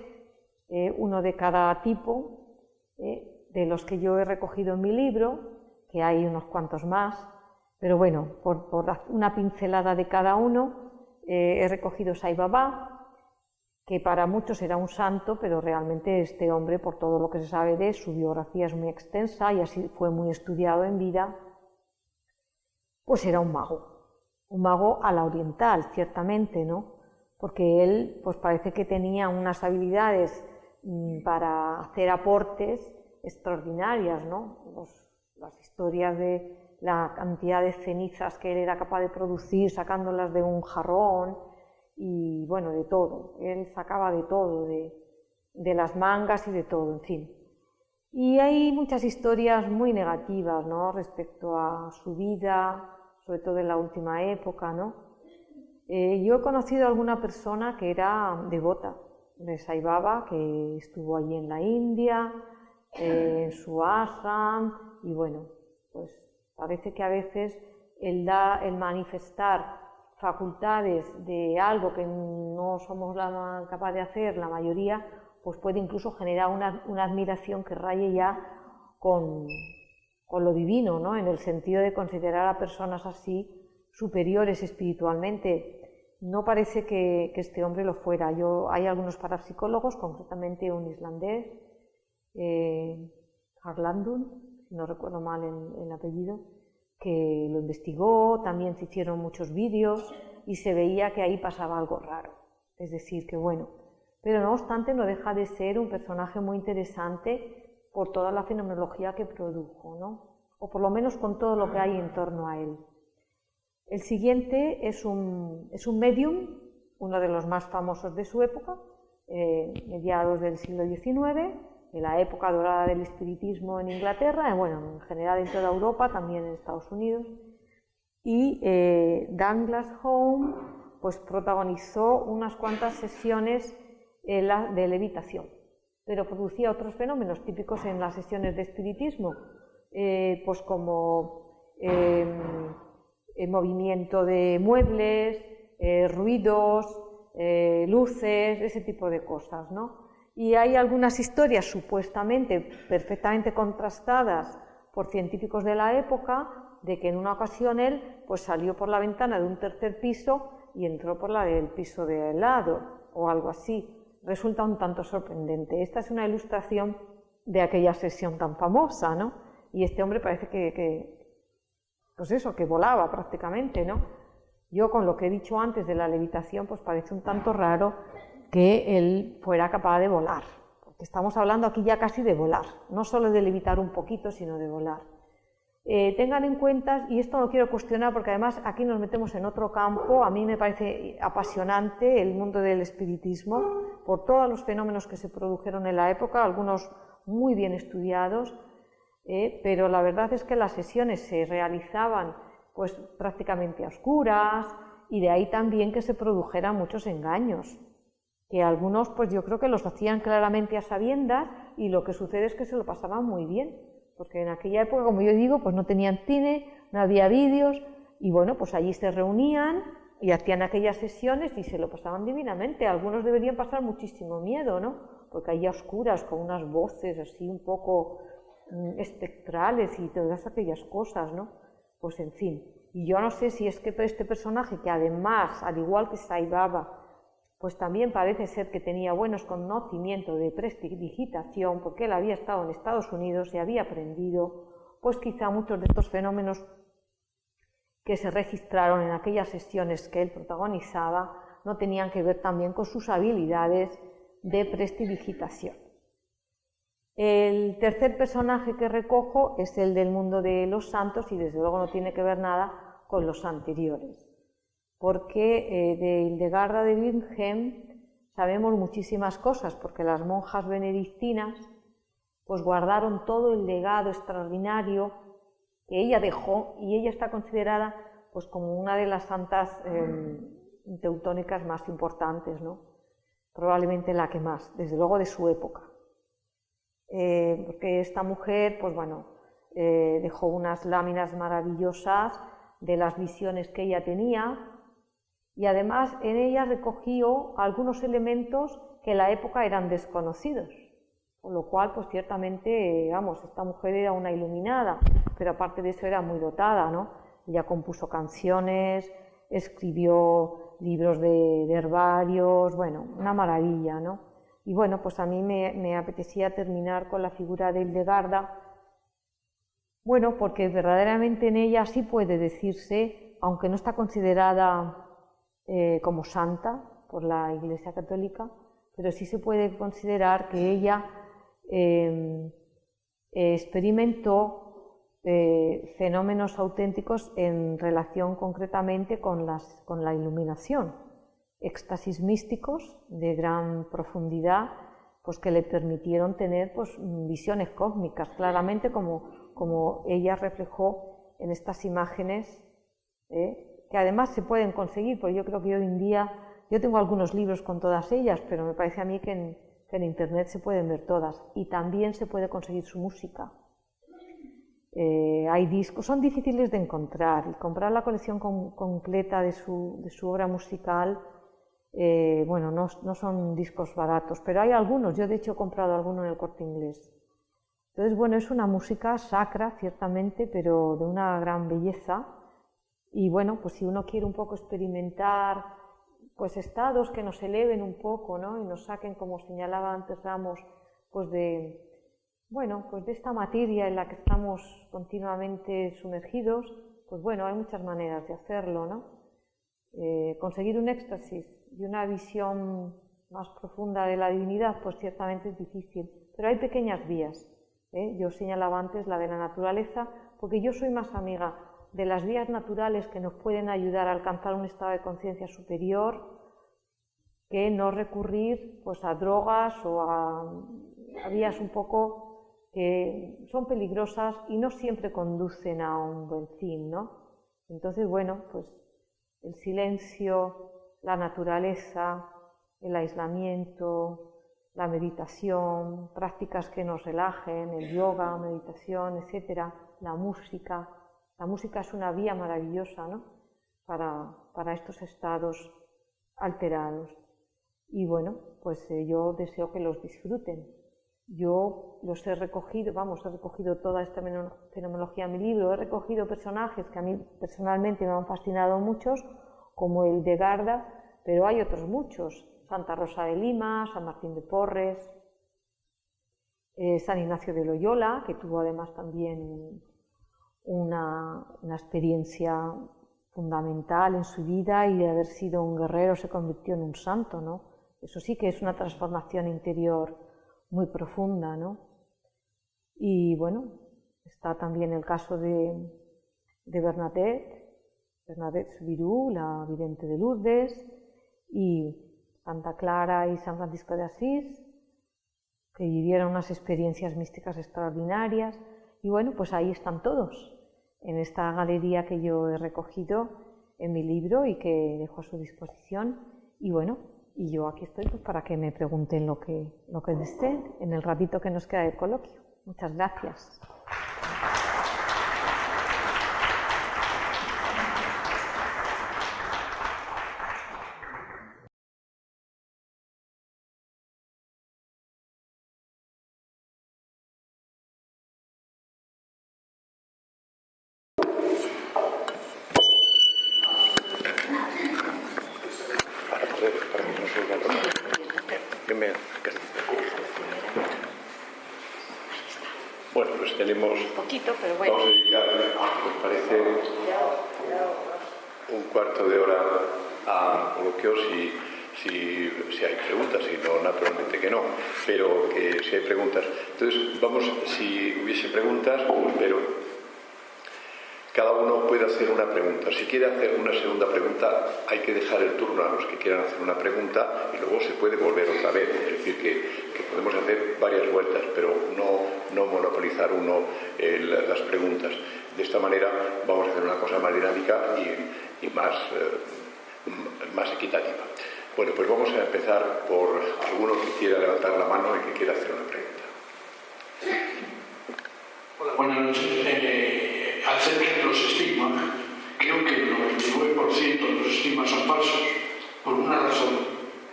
uno de cada tipo, de los que yo he recogido en mi libro, que hay unos cuantos más, pero bueno, por una pincelada de cada uno, he recogido Sai Baba, que para muchos era un santo, pero realmente este hombre, por todo lo que se sabe de él, su biografía es muy extensa y así fue muy estudiado en vida, pues era un mago a la oriental, ciertamente, ¿no? Porque él pues parece que tenía unas habilidades para hacer aportes extraordinarias, ¿no? Las historias de la cantidad de cenizas que él era capaz de producir sacándolas de un jarrón y bueno, de todo. Él sacaba de todo, de las mangas y de todo, en fin. Y hay muchas historias muy negativas, ¿no? Respecto a su vida, sobre todo en la última época, ¿no? Yo he conocido a alguna persona que era devota de Sai Baba, que estuvo allí en la India, en su ashram, y bueno, pues parece que a veces el manifestar facultades de algo que no somos capaces de hacer la mayoría, pues puede incluso generar una admiración que raye ya con lo divino, ¿no? En el sentido de considerar a personas así superiores espiritualmente. No parece que este hombre lo fuera. Hay algunos parapsicólogos, concretamente un islandés, Harlandun, si no recuerdo mal el apellido, que lo investigó, también se hicieron muchos vídeos y se veía que ahí pasaba algo raro. Es decir, que bueno, pero no obstante no deja de ser un personaje muy interesante por toda la fenomenología que produjo, ¿no? O por lo menos con todo lo que hay en torno a él. El siguiente es un medium, uno de los más famosos de su época, mediados del siglo XIX, de la época dorada del espiritismo en Inglaterra, bueno, en general en toda Europa, también en Estados Unidos. Y Douglas Home pues protagonizó unas cuantas sesiones de levitación, pero producía otros fenómenos típicos en las sesiones de espiritismo, pues como movimiento de muebles, ruidos, luces, ese tipo de cosas, ¿no? Y hay algunas historias supuestamente perfectamente contrastadas por científicos de la época de que en una ocasión él pues salió por la ventana de un tercer piso y entró por la del piso de al lado o algo así. Resulta un tanto sorprendente. Esta es una ilustración de aquella sesión tan famosa, ¿no? Y este hombre parece pues eso, que volaba prácticamente, ¿no? Yo con lo que he dicho antes de la levitación, pues parece un tanto raro que él fuera capaz de volar, porque estamos hablando aquí ya casi de volar, no solo de levitar un poquito, sino de volar. Tengan en cuenta, y esto no quiero cuestionar porque además aquí nos metemos en otro campo, a mí me parece apasionante el mundo del espiritismo, por todos los fenómenos que se produjeron en la época, algunos muy bien estudiados, pero la verdad es que las sesiones se realizaban pues prácticamente a oscuras, y de ahí también que se produjeran muchos engaños, que algunos pues yo creo que los hacían claramente a sabiendas, y lo que sucede es que se lo pasaban muy bien, porque en aquella época, como yo digo, pues no tenían cine, no había vídeos, y bueno, pues allí se reunían y hacían aquellas sesiones y se lo pasaban divinamente. Algunos deberían pasar muchísimo miedo, ¿no? Porque allí a oscuras, con unas voces así un poco espectrales y todas aquellas cosas, ¿no? Pues en fin, y yo no sé si es que este personaje, que además, al igual que Sai Baba, pues también parece ser que tenía buenos conocimientos de prestidigitación, porque él había estado en Estados Unidos y había aprendido, pues quizá muchos de estos fenómenos que se registraron en aquellas sesiones que él protagonizaba no tenían que ver también con sus habilidades de prestidigitación. El tercer personaje que recojo es el del mundo de los santos, y desde luego no tiene que ver nada con los anteriores, porque de Hildegarda de Bingen sabemos muchísimas cosas, porque las monjas benedictinas pues guardaron todo el legado extraordinario que ella dejó, y ella está considerada pues como una de las santas teutónicas más importantes, ¿no? Probablemente la que más, desde luego de su época. Porque esta mujer, pues bueno, dejó unas láminas maravillosas de las visiones que ella tenía, y además en ella recogió algunos elementos que en la época eran desconocidos, con lo cual, pues ciertamente, vamos, esta mujer era una iluminada, pero aparte de eso era muy dotada, ¿no? Ella compuso canciones, escribió libros de herbarios, bueno, una maravilla, ¿no? Y bueno, pues a mí me apetecía terminar con la figura de Hildegarda, bueno, porque verdaderamente en ella sí puede decirse, aunque no está considerada como santa por la Iglesia Católica, pero sí se puede considerar que ella experimentó fenómenos auténticos en relación concretamente con la iluminación, éxtasis místicos de gran profundidad, pues que le permitieron tener pues, visiones cósmicas, claramente como ella reflejó en estas imágenes, que además se pueden conseguir, porque yo creo que hoy en día, yo tengo algunos libros con todas ellas, pero me parece a mí que en internet se pueden ver todas, y también se puede conseguir su música. Hay discos, son difíciles de encontrar, y comprar la colección completa de su obra musical, bueno, no son discos baratos, pero hay algunos, yo de hecho he comprado alguno en el Corte Inglés. Entonces, bueno, es una música sacra, ciertamente, pero de una gran belleza, y bueno, pues si uno quiere un poco experimentar pues estados que nos eleven un poco, ¿no? Y nos saquen, como señalaba antes Ramos, pues de esta materia en la que estamos continuamente sumergidos, pues bueno, hay muchas maneras de hacerlo, ¿no? Conseguir un éxtasis y una visión más profunda de la divinidad, pues ciertamente es difícil, pero hay pequeñas vías. Yo señalaba antes la de la naturaleza, porque yo soy más amiga de las vías naturales que nos pueden ayudar a alcanzar un estado de conciencia superior, que no recurrir pues, a drogas o a vías un poco que son peligrosas y no siempre conducen a un buen fin, ¿no? Entonces, bueno, pues el silencio, la naturaleza, el aislamiento, la meditación, prácticas que nos relajen, el yoga, meditación, etcétera, la música. La música es una vía maravillosa, ¿no? para estos estados alterados. Y bueno, pues yo deseo que los disfruten. Yo los he recogido, he recogido toda esta fenomenología en mi libro, he recogido personajes que a mí personalmente me han fascinado muchos, como el de Garda, pero hay otros muchos, Santa Rosa de Lima, San Martín de Porres, San Ignacio de Loyola, que tuvo además también una experiencia fundamental en su vida, y de haber sido un guerrero se convirtió en un santo, ¿no? Eso sí que es una transformación interior muy profunda, ¿no? Y bueno, está también el caso de Bernadette Soubirous, la vidente de Lourdes, y Santa Clara y San Francisco de Asís, que vivieron unas experiencias místicas extraordinarias. Y bueno, pues ahí están todos, en esta galería que yo he recogido en mi libro y que dejo a su disposición. Y bueno, y yo aquí estoy pues, para que me pregunten lo que deseen en el ratito que nos queda de coloquio. Muchas gracias. Bueno, pues tenemos, poquito, pero bueno. Vamos a dedicar, me parece, un cuarto de hora a coloquios si hay preguntas, si no, naturalmente que no, pero que si hay preguntas. Entonces, vamos, si hubiese preguntas, pero cada uno puede hacer una pregunta. Si quiere hacer una segunda pregunta, hay que dejar el turno a los que quieran hacer una pregunta y luego se puede volver otra vez. Es decir, que podemos hacer varias vueltas, pero no monopolizar uno las preguntas. De esta manera vamos a hacer una cosa más dinámica y más equitativa. Bueno, pues vamos a empezar por alguno que quiera levantar la mano y que quiera hacer una pregunta. Hola, buenas noches. Acerca de los estigmas, creo que el 99% de los estigmas son falsos, por una razón,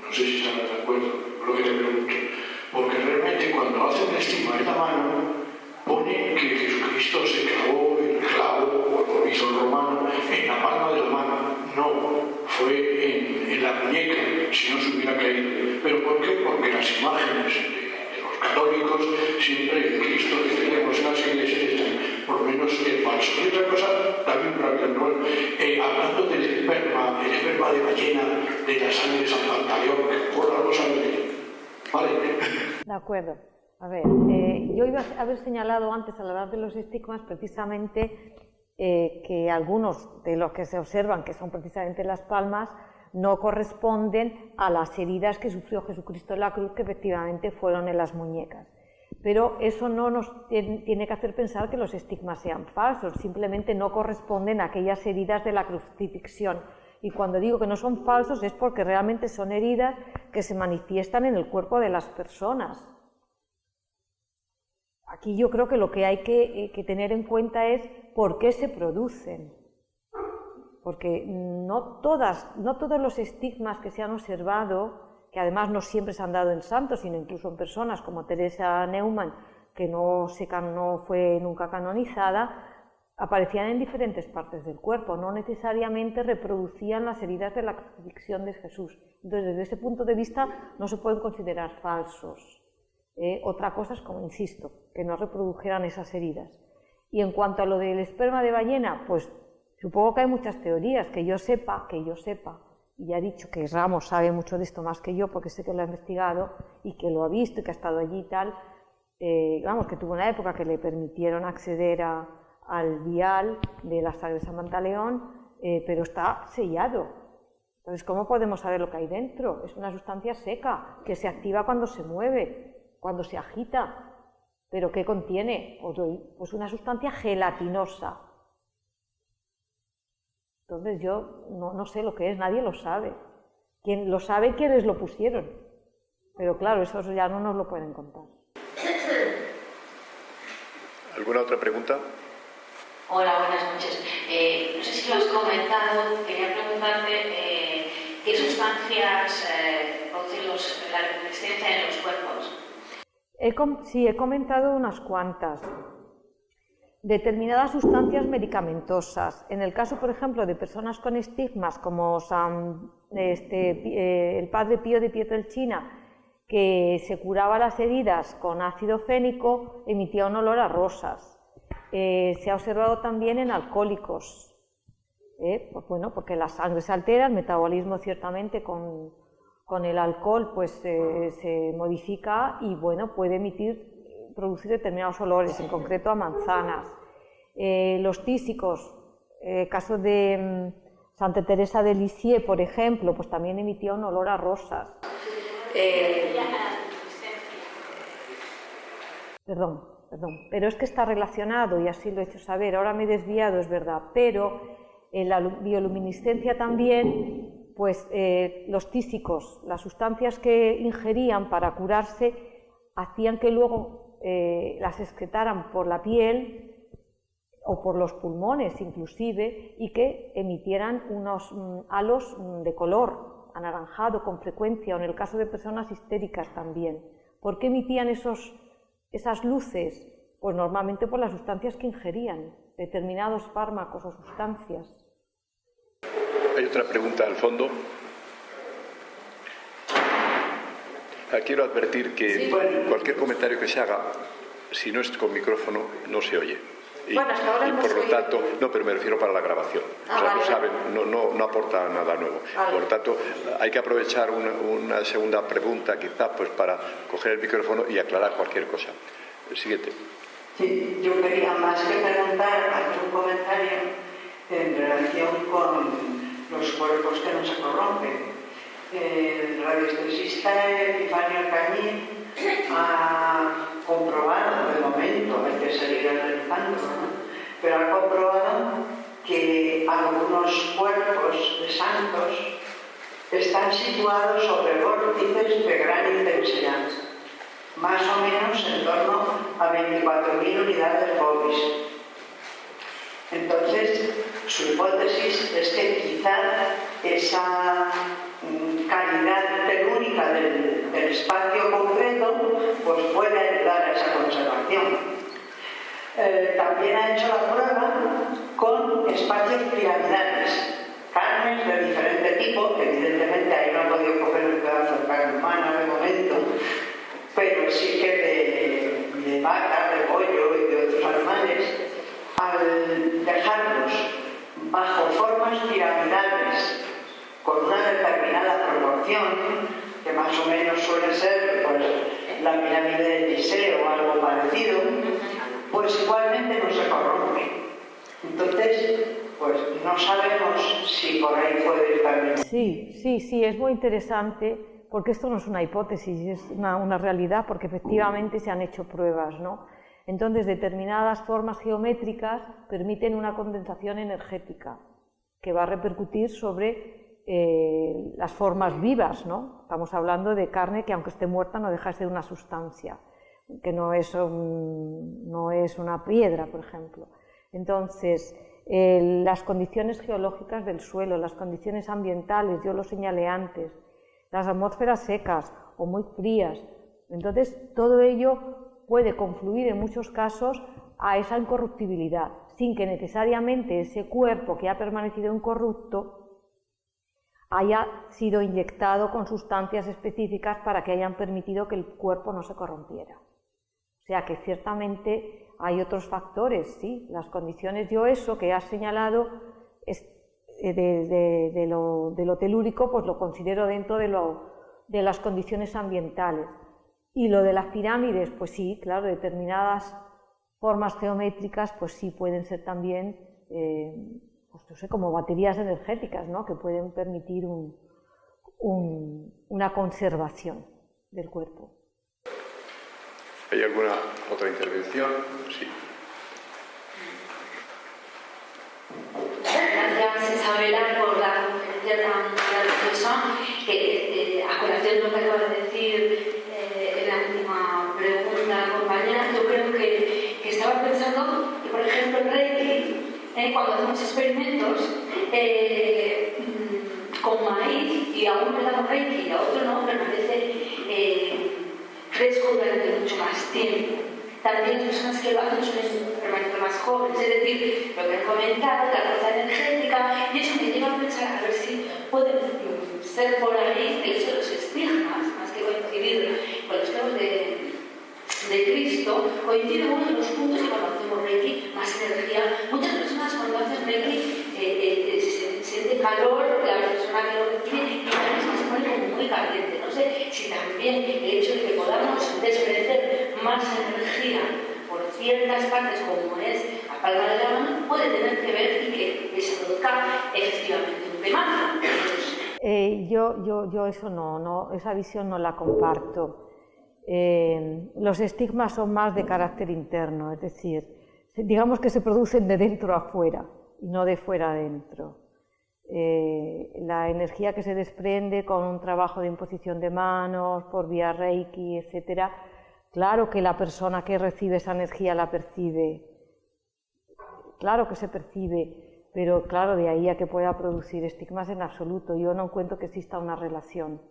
no sé si estarás de acuerdo con lo que te pregunto, porque realmente cuando hacen el estigma en la mano, ponen que Jesucristo se clavó el clavo, o lo hizo el romano, en la palma de la mano. No, fue en la muñeca, si no se hubiera caído. ¿Pero por qué? Porque las imágenes de los católicos, siempre de Cristo que tenemos en las iglesias, están por lo menos falso. Y otra cosa, también para ver, ¿no? Hablando del esperma de ballena, de la sangre de San Pantaleón, que por algo sangre, Vale. De acuerdo. A ver, yo iba a haber señalado antes, al hablar de los estigmas, precisamente que algunos de los que se observan, que son precisamente las palmas, no corresponden a las heridas que sufrió Jesucristo en la cruz, que efectivamente fueron en las muñecas. Pero eso no nos tiene que hacer pensar que los estigmas sean falsos, simplemente no corresponden a aquellas heridas de la crucifixión. Y cuando digo que no son falsos es porque realmente son heridas que se manifiestan en el cuerpo de las personas. Aquí yo creo que lo que hay que tener en cuenta es por qué se producen. Porque no todos los estigmas que se han observado, que además no siempre se han dado en santos, sino incluso en personas como Teresa Neumann, que no fue nunca canonizada, aparecían en diferentes partes del cuerpo, no necesariamente reproducían las heridas de la crucifixión de Jesús. Entonces, desde ese punto de vista, no se pueden considerar falsos. Otra cosa es, como insisto, que no reprodujeran esas heridas. Y en cuanto a lo del esperma de ballena, pues supongo que hay muchas teorías, que yo sepa, y ya he dicho que Ramos sabe mucho de esto más que yo, porque sé que lo ha investigado y que lo ha visto y que ha estado allí y tal, que tuvo una época que le permitieron acceder al vial de la sangre de San Pantaleón, pero está sellado. Entonces, ¿cómo podemos saber lo que hay dentro? Es una sustancia seca, que se activa cuando se mueve, cuando se agita. ¿Pero qué contiene? Pues una sustancia gelatinosa. Entonces yo no sé lo que es, nadie lo sabe. Quien lo sabe, quienes lo pusieron. Pero claro, eso ya no nos lo pueden contar. ¿Alguna otra pregunta? Hola, buenas noches. No sé si lo has comentado, quería preguntarte qué sustancias producen la resistencia en los cuerpos. Sí, he comentado unas cuantas. Determinadas sustancias medicamentosas. En el caso, por ejemplo, de personas con estigmas, como el padre Pío de Pietrelcina, que se curaba las heridas con ácido fénico, emitía un olor a rosas. Se ha observado también en alcohólicos, porque la sangre se altera, el metabolismo ciertamente con el alcohol pues se modifica y puede producir determinados olores, en concreto a manzanas. Los tísicos, caso de Santa Teresa de Lisieux, por ejemplo, pues también emitía un olor a rosas. Perdón, pero es que está relacionado y así lo he hecho saber, ahora me he desviado, es verdad, pero en la bioluminiscencia también, pues los tísicos, las sustancias que ingerían para curarse, hacían que luego las excretaran por la piel o por los pulmones inclusive, y que emitieran unos halos de color anaranjado con frecuencia, o en el caso de personas histéricas también. ¿Por qué emitían esas luces? Pues normalmente por las sustancias que ingerían, determinados fármacos o sustancias. Hay otra pregunta al fondo. Quiero advertir que cualquier comentario que se haga, si no es con micrófono, no se oye. Y por lo tanto, no, pero me refiero para la grabación. Lo saben, no aporta nada nuevo. Vale. Por lo tanto, hay que aprovechar una segunda pregunta, quizás, pues para coger el micrófono y aclarar cualquier cosa. El siguiente. Sí, yo quería más que preguntar, hacer un comentario en relación con los cuerpos que no se corrompen. El radiestesista Epifanio Cañín ha comprobado, de momento, hay que seguir analizando, ¿no? Pero ha comprobado que algunos cuerpos de santos están situados sobre vórtices de gran intensidad, más o menos en torno a 24.000 unidades Bovis. Entonces, su hipótesis es que quizá esa calidad telúrica del espacio concreto pues puede ayudar a esa conservación. También ha hecho la prueba con espacios piramidales, carnes de diferente tipo, evidentemente ahí no ha podido coger un pedazo de carne humana de momento, pero sí que de vaca, de pollo y de otros animales, al dejarlos bajo formas piramidales con una determinada proporción, que más o menos suele ser pues, la pirámide de Liceo o algo parecido, pues igualmente no se corrompe. Entonces, pues no sabemos si por ahí puede ir también. Sí, es muy interesante, porque esto no es una hipótesis, es una realidad, porque efectivamente se han hecho pruebas, ¿no? Entonces, determinadas formas geométricas permiten una condensación energética que va a repercutir sobre las formas vivas, ¿no? Estamos hablando de carne que, aunque esté muerta, no deja de ser una sustancia, que no es una piedra, por ejemplo. Entonces, las condiciones geológicas del suelo, las condiciones ambientales, yo lo señalé antes, las atmósferas secas o muy frías, entonces todo ello puede confluir en muchos casos a esa incorruptibilidad, sin que necesariamente ese cuerpo que ha permanecido incorrupto haya sido inyectado con sustancias específicas para que hayan permitido que el cuerpo no se corrompiera. O sea que ciertamente hay otros factores, sí, las condiciones, yo eso que has señalado de lo telúrico, pues lo considero dentro de las condiciones ambientales. Y lo de las pirámides, pues sí, claro, determinadas formas geométricas, pues sí pueden ser también, pues no sé, como baterías energéticas, ¿no? Que pueden permitir una conservación del cuerpo. ¿Hay alguna otra intervención? Sí. Gracias, Isabela, por la conferencia tan maravillosa. A colación de lo que acaba de decir en la última pregunta, compañera, yo creo que estaba pensando que, por ejemplo, en Reiki, cuando hacemos experimentos con maíz y a uno le damos Reiki y a otro no, permanece fresco durante mucho más tiempo. También las personas que lo hacen suelen permanecer más jóvenes, es decir, lo que he comentado, la fuerza energética, y eso me lleva a pensar a ver si pueden ser por ahí el uso de los estigmas, más que coincidir con los clavos de Cristo, coincide uno de los puntos que cuando hacemos Reiki, más energía. Muchas personas cuando hacen Reiki se siente calor, la persona que lo recibe, y también se pone como muy caliente. No sé si también el hecho de que podamos desprender más energía por ciertas partes, como es la palma de la mano, puede tener que ver y que se produzca efectivamente un quemazo. Yo eso no, esa visión no la comparto. Los estigmas son más de carácter interno, es decir, digamos que se producen de dentro a fuera y no de fuera a dentro. La energía que se desprende con un trabajo de imposición de manos, por vía Reiki, etc., claro que la persona que recibe esa energía la percibe, claro que se percibe, pero claro, de ahí a que pueda producir estigmas en absoluto, yo no encuentro que exista una relación.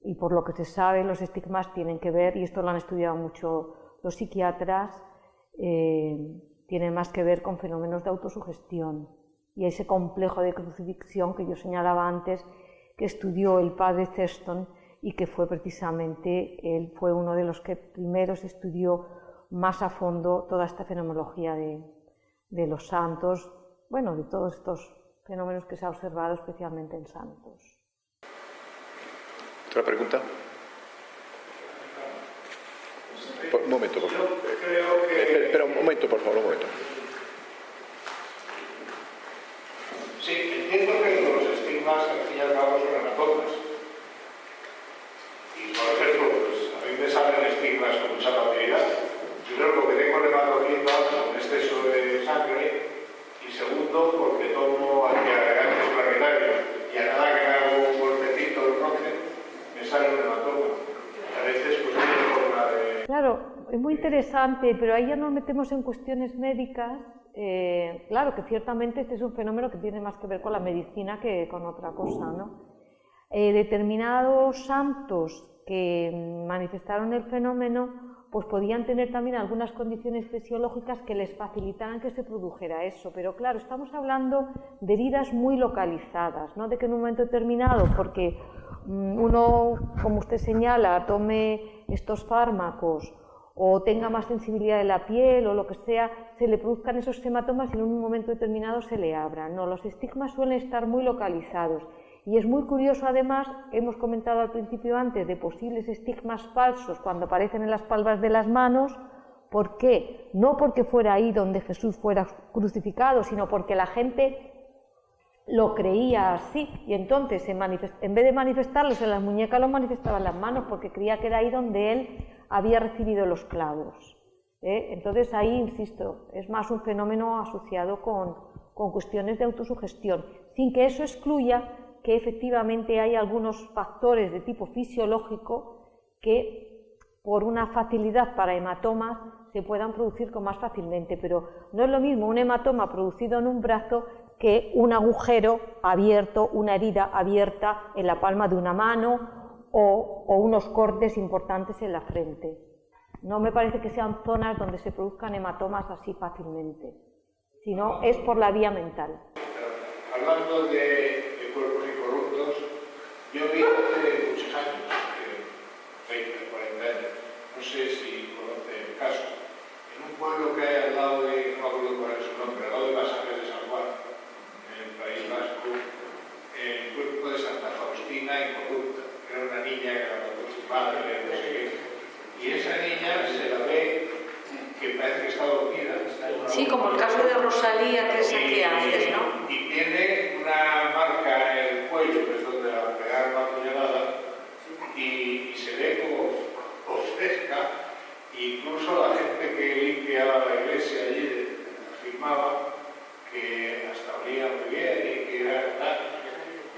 Y por lo que se sabe, los estigmas tienen que ver, y esto lo han estudiado mucho los psiquiatras, tienen más que ver con fenómenos de autosugestión y ese complejo de crucifixión que yo señalaba antes, que estudió el padre Thurston y que fue precisamente, él fue uno de los que primeros estudió más a fondo toda esta fenomenología de los santos, bueno, de todos estos fenómenos que se ha observado especialmente en santos. ¿Otra pregunta? Un momento, por favor. Espera un momento, por favor, un momento. Sí, entiendo que los estigmas al fin y al cabo son anatomas. Y por ejemplo, pues a mí me salen estigmas con mucha facilidad. Primero porque tengo hematocrita con exceso de sangre, y segundo porque tomo antiagregantes planetarios y a nada que me hago un golpecito o roce me sale un hematoma. A veces pues tiene forma de... Claro, es muy interesante, pero ahí ya nos metemos en cuestiones médicas. Claro que ciertamente este es un fenómeno que tiene más que ver con la medicina que con otra cosa, ¿no? Determinados santos que manifestaron el fenómeno pues podían tener también algunas condiciones fisiológicas que les facilitaran que se produjera eso, pero claro, estamos hablando de heridas muy localizadas, no de que en un momento determinado, porque uno, como usted señala, tome estos fármacos o tenga más sensibilidad de la piel o lo que sea, se le produzcan esos hematomas y en un momento determinado se le abran. No, los estigmas suelen estar muy localizados Y es muy curioso, además, hemos comentado al principio antes de posibles estigmas falsos cuando aparecen en las palmas de las manos. ¿Por qué? No porque fuera ahí donde Jesús fuera crucificado, sino porque la gente lo creía así, y entonces en vez de manifestarlos en las muñecas, los manifestaba en las manos, porque creía que era ahí donde él había recibido los clavos. Entonces ahí, insisto, es más un fenómeno asociado con cuestiones de autosugestión, sin que eso excluya que efectivamente hay algunos factores de tipo fisiológico que por una facilidad para hematomas se puedan producir con más fácilmente, pero no es lo mismo un hematoma producido en un brazo que un agujero abierto, una herida abierta en la palma de una mano o unos cortes importantes en la frente. No me parece que sean zonas donde se produzcan hematomas así fácilmente, sino es por la vía mental. Hablando de cuerpos incorruptos, yo vi hace muchos años, 30, 40 años, no sé si conoce el caso, en un pueblo que hay al lado de, no me acuerdo cuál es su nombre, al lado de Pasajes de San Juan, en el País Vasco, el cuerpo de Santa Faustina incorrupta, que era una niña que la mató su madre, no sé qué, y esa niña se la ve que parece que está dormida. Sí, como el caso de Rosalía que saqué antes, ¿no? Y tiene una marca en el cuello, que es donde la pegaron la puñalada, y se ve como fresca. Incluso la gente que limpiaba la iglesia allí afirmaba que hasta olía muy bien y que era tal.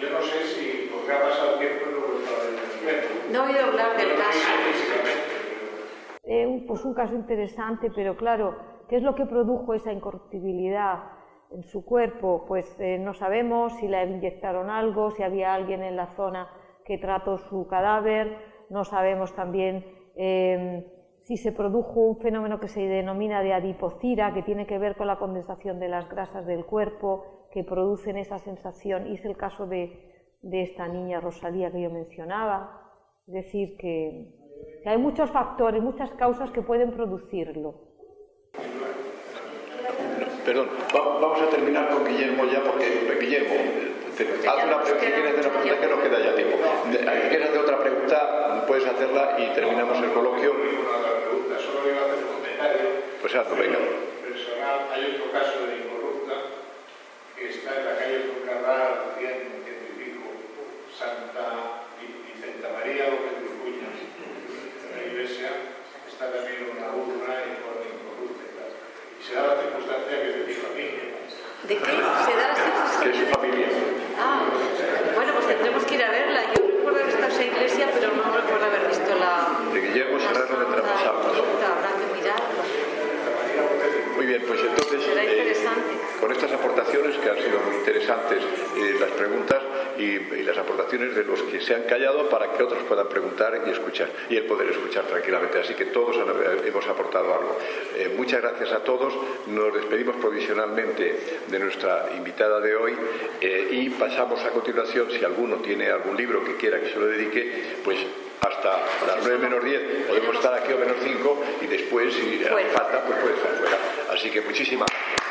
Yo no sé si, porque ha pasado tiempo, no lo estaba viendo. No he oído hablar del caso. Pues un caso interesante, pero claro, ¿qué es lo que produjo esa incorruptibilidad en su cuerpo? Pues no sabemos si le inyectaron algo, si había alguien en la zona que trató su cadáver, no sabemos también si se produjo un fenómeno que se denomina de adipocira, que tiene que ver con la condensación de las grasas del cuerpo, que producen esa sensación, y es el caso de esta niña Rosalía que yo mencionaba. Es decir, que hay muchos factores, muchas causas que pueden producirlo. Perdón, vamos a terminar con Guillermo ya, porque Guillermo, haz una pregunta, si quieres hacer una pregunta, que nos queda ya tiempo. Si quieres hacer otra pregunta, puedes hacerla y terminamos el coloquio. Solo iba a hacer un comentario. Pues hazlo, venga. Personal, hay otro caso de incorrupta que está en la calle Fuencarral 100 y pico, Santa María López de Cuña, en la iglesia, está también una urna en forma incorrupta y se da la circunstancia que es de mi familia. ¿De qué? ¿Se da la circunstancia? ¿Qué es su familia? Ah, bueno, pues tendremos que ir a verla. Yo recuerdo haber estado en esa iglesia, pero no recuerdo haber visto la... De Guillermo Serrano de Trapasamos. Habrá que mirarlo. Muy bien, pues entonces, Será interesante. con estas aportaciones que han sido muy interesantes, las preguntas y las aportaciones de los que se han callado para que otros puedan preguntar y escuchar, y el poder escuchar tranquilamente. Así que todos hemos aportado algo. Muchas gracias a todos. Nos despedimos provisionalmente de nuestra invitada de hoy y pasamos a continuación, si alguno tiene algún libro que quiera que se lo dedique, pues hasta las 9 menos 10 podemos estar aquí o menos 5 y después, si hace falta, pues puede estar fuera. Así que muchísimas gracias.